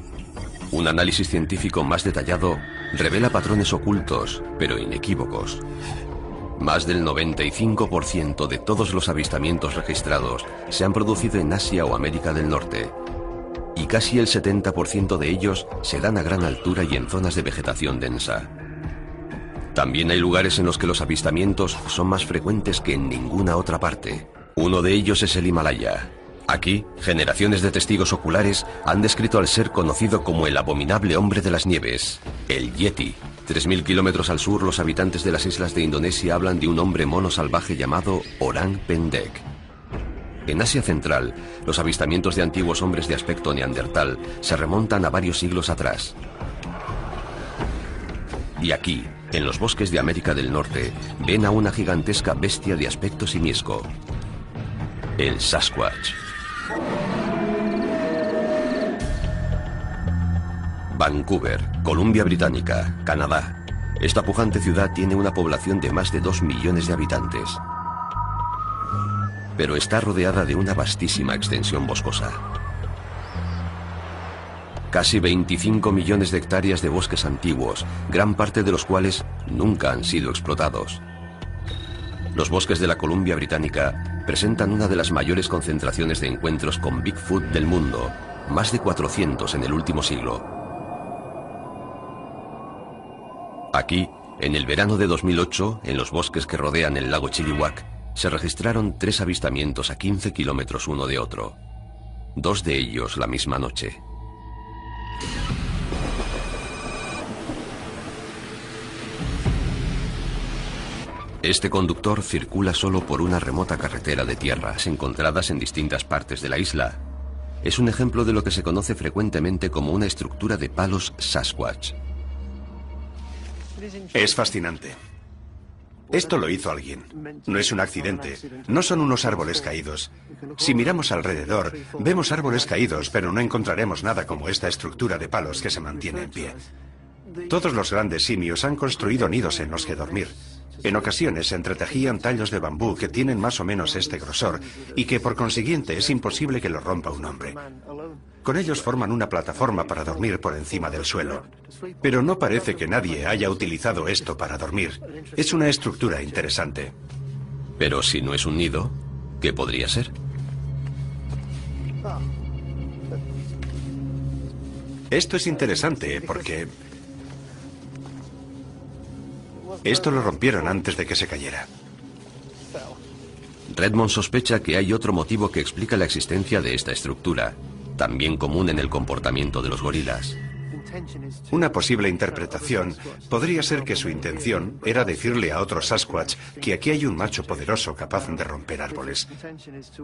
Un análisis científico más detallado revela patrones ocultos, pero inequívocos. Más del 95% de todos los avistamientos registrados se han producido en Asia o América del Norte. Y casi el 70% de ellos se dan a gran altura y en zonas de vegetación densa. También hay lugares en los que los avistamientos son más frecuentes que en ninguna otra parte. Uno de ellos es el Himalaya. Aquí, generaciones de testigos oculares han descrito al ser conocido como el abominable hombre de las nieves, el Yeti. 3.000 kilómetros al sur, los habitantes de las islas de Indonesia hablan de un hombre mono salvaje llamado Orang Pendek. En Asia Central, los avistamientos de antiguos hombres de aspecto neandertal se remontan a varios siglos atrás. Y aquí, en los bosques de América del Norte, ven a una gigantesca bestia de aspecto simiesco, el Sasquatch. Vancouver, Columbia Británica, Canadá. Esta pujante ciudad tiene una población de más de 2 millones de habitantes. Pero está rodeada de una vastísima extensión boscosa. Casi 25 millones de hectáreas de bosques antiguos, gran parte de los cuales nunca han sido explotados. Los bosques de la Columbia Británica presentan una de las mayores concentraciones de encuentros con Bigfoot del mundo, más de 400 en el último siglo. Aquí, en el verano de 2008, en los bosques que rodean el lago Chilliwack, se registraron 3 avistamientos a 15 kilómetros uno de otro. 2 de ellos la misma noche. Este conductor circula solo por una remota carretera de tierras encontradas en distintas partes de la isla. Es un ejemplo de lo que se conoce frecuentemente como una estructura de palos Sasquatch. Es fascinante. Esto lo hizo alguien. No es un accidente. No son unos árboles caídos. Si miramos alrededor, vemos árboles caídos, pero no encontraremos nada como esta estructura de palos que se mantiene en pie. Todos los grandes simios han construido nidos en los que dormir. En ocasiones se entretejían tallos de bambú que tienen más o menos este grosor y que por consiguiente es imposible que los rompa un hombre. Con ellos forman una plataforma para dormir por encima del suelo. Pero no parece que nadie haya utilizado esto para dormir. Es una estructura interesante. Pero si no es un nido, ¿qué podría ser? Esto es interesante porque esto lo rompieron antes de que se cayera. Redmond sospecha que hay otro motivo que explica la existencia de esta estructura, también común en el comportamiento de los gorilas. Una posible interpretación podría ser que su intención era decirle a otro Sasquatch que aquí hay un macho poderoso capaz de romper árboles.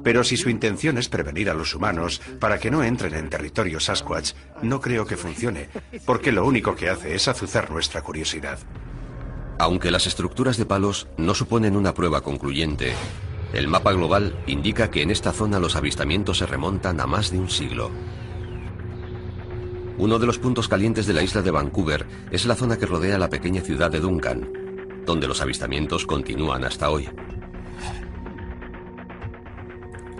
Pero si su intención es prevenir a los humanos para que no entren en territorio Sasquatch, no creo que funcione, porque lo único que hace es azuzar nuestra curiosidad. Aunque las estructuras de palos no suponen una prueba concluyente, el mapa global indica que en esta zona los avistamientos se remontan a más de un siglo. Uno de los puntos calientes de la isla de Vancouver es la zona que rodea la pequeña ciudad de Duncan, donde los avistamientos continúan hasta hoy.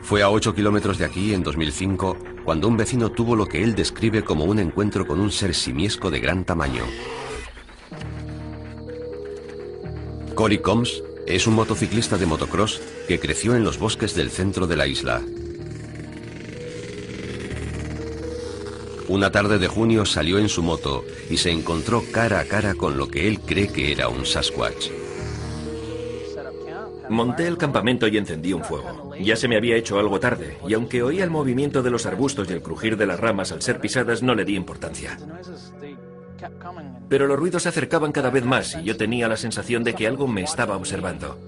Fue a 8 kilómetros de aquí en 2005 cuando un vecino tuvo lo que él describe como un encuentro con un ser simiesco de gran tamaño. Corey Combs es un motociclista de motocross que creció en los bosques del centro de la isla. Una tarde de junio salió en su moto y se encontró cara a cara con lo que él cree que era un Sasquatch. Monté el campamento y encendí un fuego. Ya se me había hecho algo tarde, y aunque oía el movimiento de los arbustos y el crujir de las ramas al ser pisadas, no le di importancia. Pero los ruidos se acercaban cada vez más y yo tenía la sensación de que algo me estaba observando.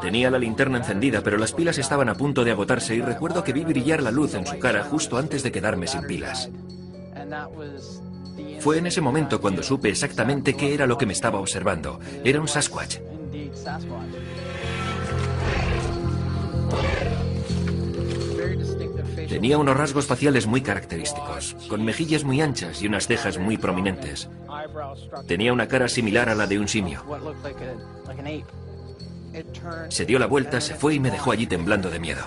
Tenía la linterna encendida, pero las pilas estaban a punto de agotarse y recuerdo que vi brillar la luz en su cara justo antes de quedarme sin pilas. Fue en ese momento cuando supe exactamente qué era lo que me estaba observando. Era un Sasquatch. Tenía unos rasgos faciales muy característicos, con mejillas muy anchas y unas cejas muy prominentes. Tenía una cara similar a la de un simio. Se dio la vuelta, se fue y me dejó allí temblando de miedo.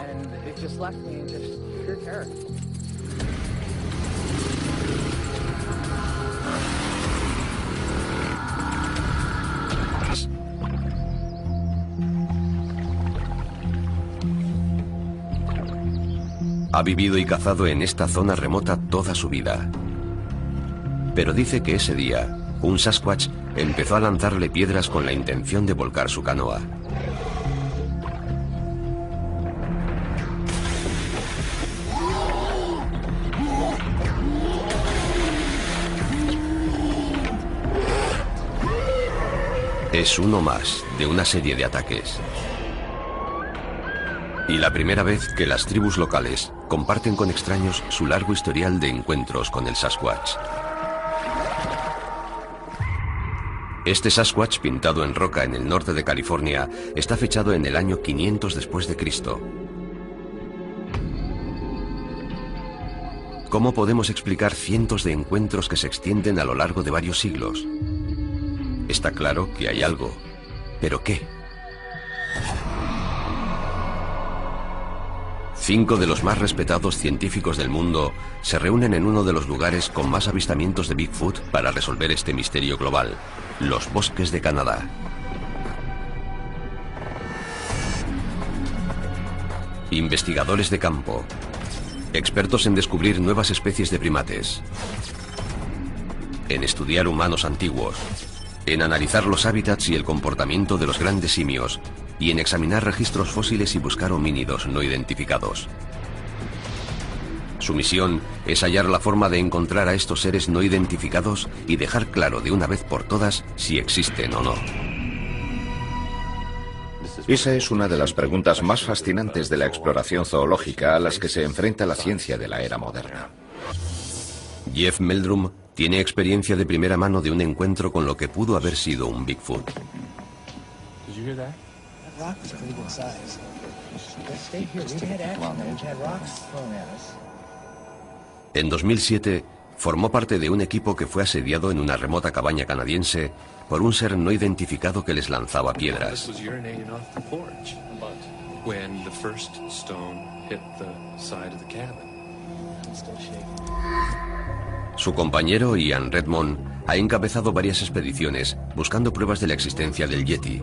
Ha vivido y cazado en esta zona remota toda su vida. Pero dice que ese día, un Sasquatch empezó a lanzarle piedras con la intención de volcar su canoa. Es uno más de una serie de ataques. Y la primera vez que las tribus locales comparten con extraños su largo historial de encuentros con el Sasquatch. Este Sasquatch pintado en roca en el norte de California está fechado en el año 500 después de Cristo. ¿Cómo podemos explicar cientos de encuentros que se extienden a lo largo de varios siglos? Está claro que hay algo, ¿pero qué? 5 de los más respetados científicos del mundo se reúnen en uno de los lugares con más avistamientos de Bigfoot para resolver este misterio global, los bosques de Canadá. Investigadores de campo, expertos en descubrir nuevas especies de primates, en estudiar humanos antiguos, en analizar los hábitats y el comportamiento de los grandes simios, y en examinar registros fósiles y buscar homínidos no identificados. Su misión es hallar la forma de encontrar a estos seres no identificados y dejar claro de una vez por todas si existen o no. Esa es una de las preguntas más fascinantes de la exploración zoológica a las que se enfrenta la ciencia de la era moderna. Jeff Meldrum tiene experiencia de primera mano de un encuentro con lo que pudo haber sido un Bigfoot. En 2007, formó parte de un equipo que fue asediado en una remota cabaña canadiense por un ser no identificado que les lanzaba piedras. Su compañero Ian Redmond ha encabezado varias expediciones buscando pruebas de la existencia del Yeti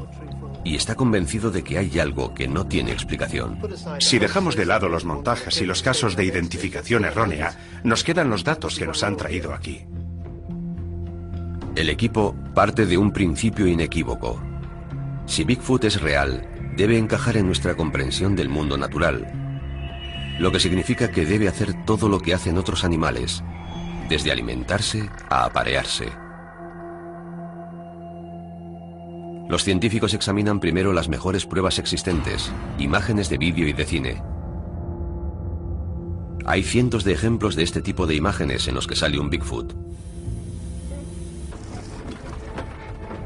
y está convencido de que hay algo que no tiene explicación. Si dejamos de lado los montajes y los casos de identificación errónea, nos quedan los datos que nos han traído aquí. El equipo parte de un principio inequívoco. Si Bigfoot es real, debe encajar en nuestra comprensión del mundo natural, lo que significa que debe hacer todo lo que hacen otros animales, desde alimentarse a aparearse. Los científicos examinan primero las mejores pruebas existentes, imágenes de vídeo y de cine. Hay cientos de ejemplos de este tipo de imágenes en los que sale un Bigfoot.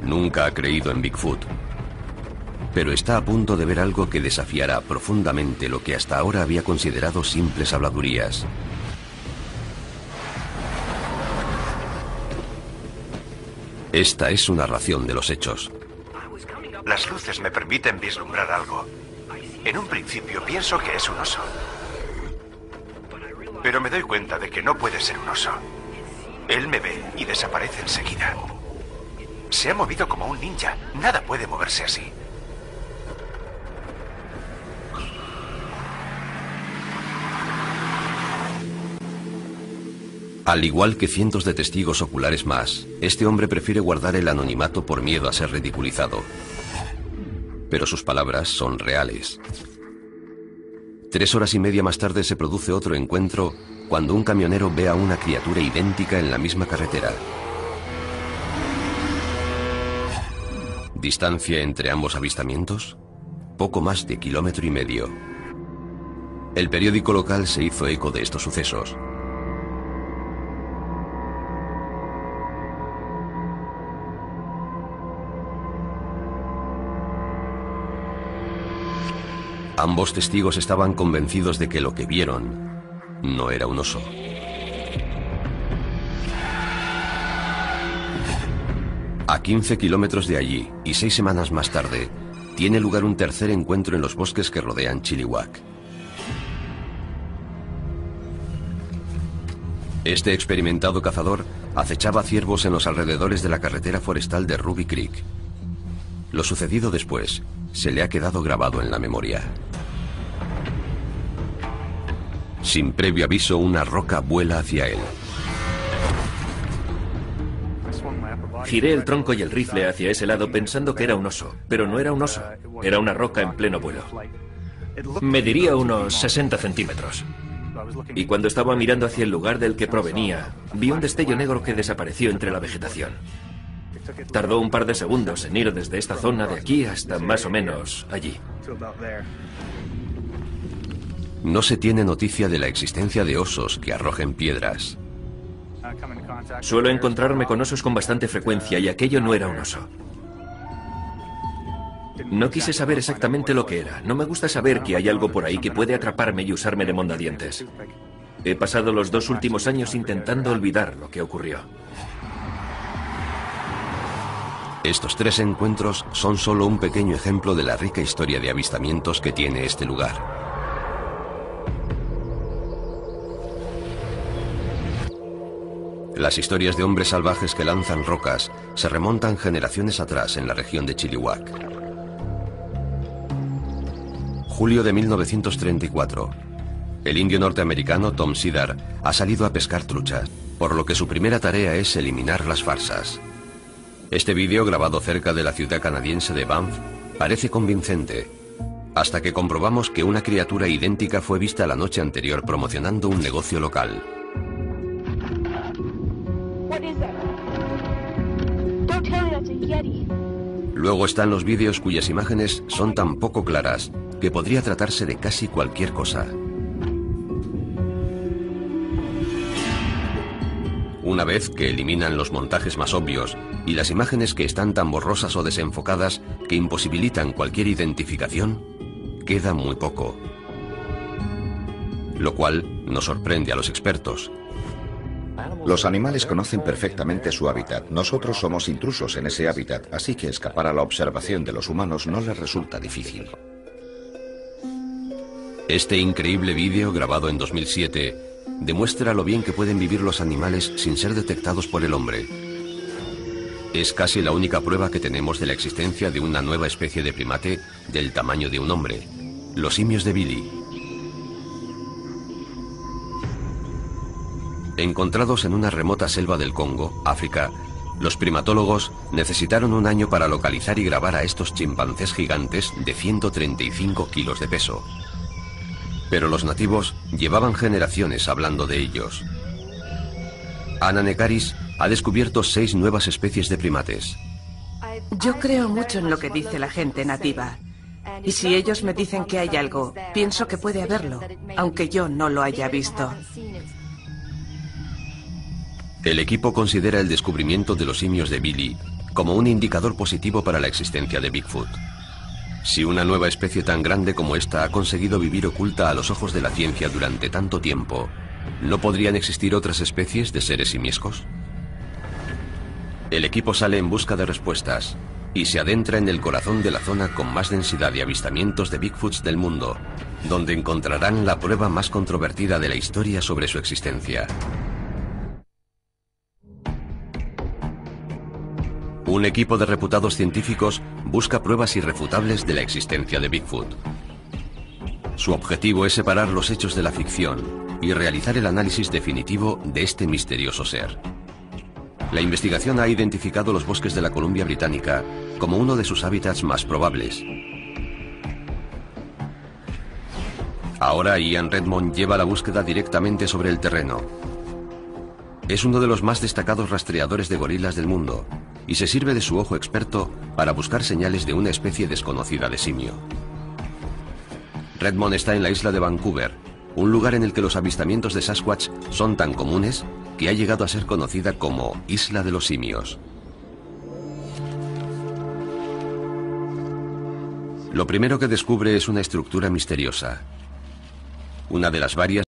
Nunca ha creído en Bigfoot, pero está a punto de ver algo que desafiará profundamente lo que hasta ahora había considerado simples habladurías. Esta es su narración de los hechos. Las luces me permiten vislumbrar algo. En un principio pienso que es un oso. Pero me doy cuenta de que no puede ser un oso. Él me ve y desaparece enseguida. Se ha movido como un ninja. Nada puede moverse así. Al igual que cientos de testigos oculares más, este hombre prefiere guardar el anonimato por miedo a ser ridiculizado. Pero sus palabras son reales. 3 horas y media más tarde se produce otro encuentro cuando un camionero ve a una criatura idéntica en la misma carretera. ¿Distancia entre ambos avistamientos? Poco más de 1,5 kilómetros. El periódico local se hizo eco de estos sucesos. Ambos testigos estaban convencidos de que lo que vieron no era un oso. A 15 kilómetros de allí, y 6 semanas más tarde, tiene lugar un tercer encuentro en los bosques que rodean Chilliwack. Este experimentado cazador acechaba ciervos en los alrededores de la carretera forestal de Ruby Creek. Lo sucedido después se le ha quedado grabado en la memoria. Sin previo aviso, una roca vuela hacia él. Giré el tronco y el rifle hacia ese lado pensando que era un oso, pero no era un oso, era una roca en pleno vuelo. Mediría unos 60 centímetros. Y cuando estaba mirando hacia el lugar del que provenía, vi un destello negro que desapareció entre la vegetación. Tardó un par de segundos en ir desde esta zona de aquí hasta más o menos allí. No se tiene noticia de la existencia de osos que arrojen piedras. Suelo encontrarme con osos con bastante frecuencia y aquello no era un oso. No quise saber exactamente lo que era. No me gusta saber que hay algo por ahí que puede atraparme y usarme de mondadientes. He pasado los 2 últimos años intentando olvidar lo que ocurrió. Estos 3 encuentros son solo un pequeño ejemplo de la rica historia de avistamientos que tiene este lugar. Las historias de hombres salvajes que lanzan rocas se remontan generaciones atrás en la región de Chilliwack. Julio de 1934. El indio norteamericano Tom Cedar ha salido a pescar truchas, por lo que su primera tarea es eliminar las farsas. Este vídeo, grabado cerca de la ciudad canadiense de Banff, parece convincente, hasta que comprobamos que una criatura idéntica fue vista la noche anterior promocionando un negocio local. Luego están los vídeos cuyas imágenes son tan poco claras que podría tratarse de casi cualquier cosa. Una vez que eliminan los montajes más obvios y las imágenes que están tan borrosas o desenfocadas que imposibilitan cualquier identificación, queda muy poco. Lo cual no sorprende a los expertos. Los animales conocen perfectamente su hábitat. Nosotros somos intrusos en ese hábitat, así que escapar a la observación de los humanos no les resulta difícil. Este increíble vídeo, grabado en 2007, demuestra lo bien que pueden vivir los animales sin ser detectados por el hombre. Es casi la única prueba que tenemos de la existencia de una nueva especie de primate del tamaño de un hombre, los simios de Billy. Encontrados en una remota selva del Congo, África, los primatólogos necesitaron un año para localizar y grabar a estos chimpancés gigantes de 135 kilos de peso. Pero los nativos llevaban generaciones hablando de ellos. Ana Nekaris ha descubierto 6 nuevas especies de primates. Yo creo mucho en lo que dice la gente nativa. Y si ellos me dicen que hay algo, pienso que puede haberlo, aunque yo no lo haya visto. El equipo considera el descubrimiento de los simios de Billy como un indicador positivo para la existencia de Bigfoot. Si una nueva especie tan grande como esta ha conseguido vivir oculta a los ojos de la ciencia durante tanto tiempo, ¿no podrían existir otras especies de seres simiescos? El equipo sale en busca de respuestas, y se adentra en el corazón de la zona con más densidad de avistamientos de Bigfoots del mundo, donde encontrarán la prueba más controvertida de la historia sobre su existencia. Un equipo de reputados científicos busca pruebas irrefutables de la existencia de Bigfoot. Su objetivo es separar los hechos de la ficción y realizar el análisis definitivo de este misterioso ser. La investigación ha identificado los bosques de la Columbia Británica como uno de sus hábitats más probables. Ahora Ian Redmond lleva la búsqueda directamente sobre el terreno. Es uno de los más destacados rastreadores de gorilas del mundo y se sirve de su ojo experto para buscar señales de una especie desconocida de simio. Redmond está en la isla de Vancouver, un lugar en el que los avistamientos de Sasquatch son tan comunes que ha llegado a ser conocida como Isla de los Simios. Lo primero que descubre es una estructura misteriosa, una de las varias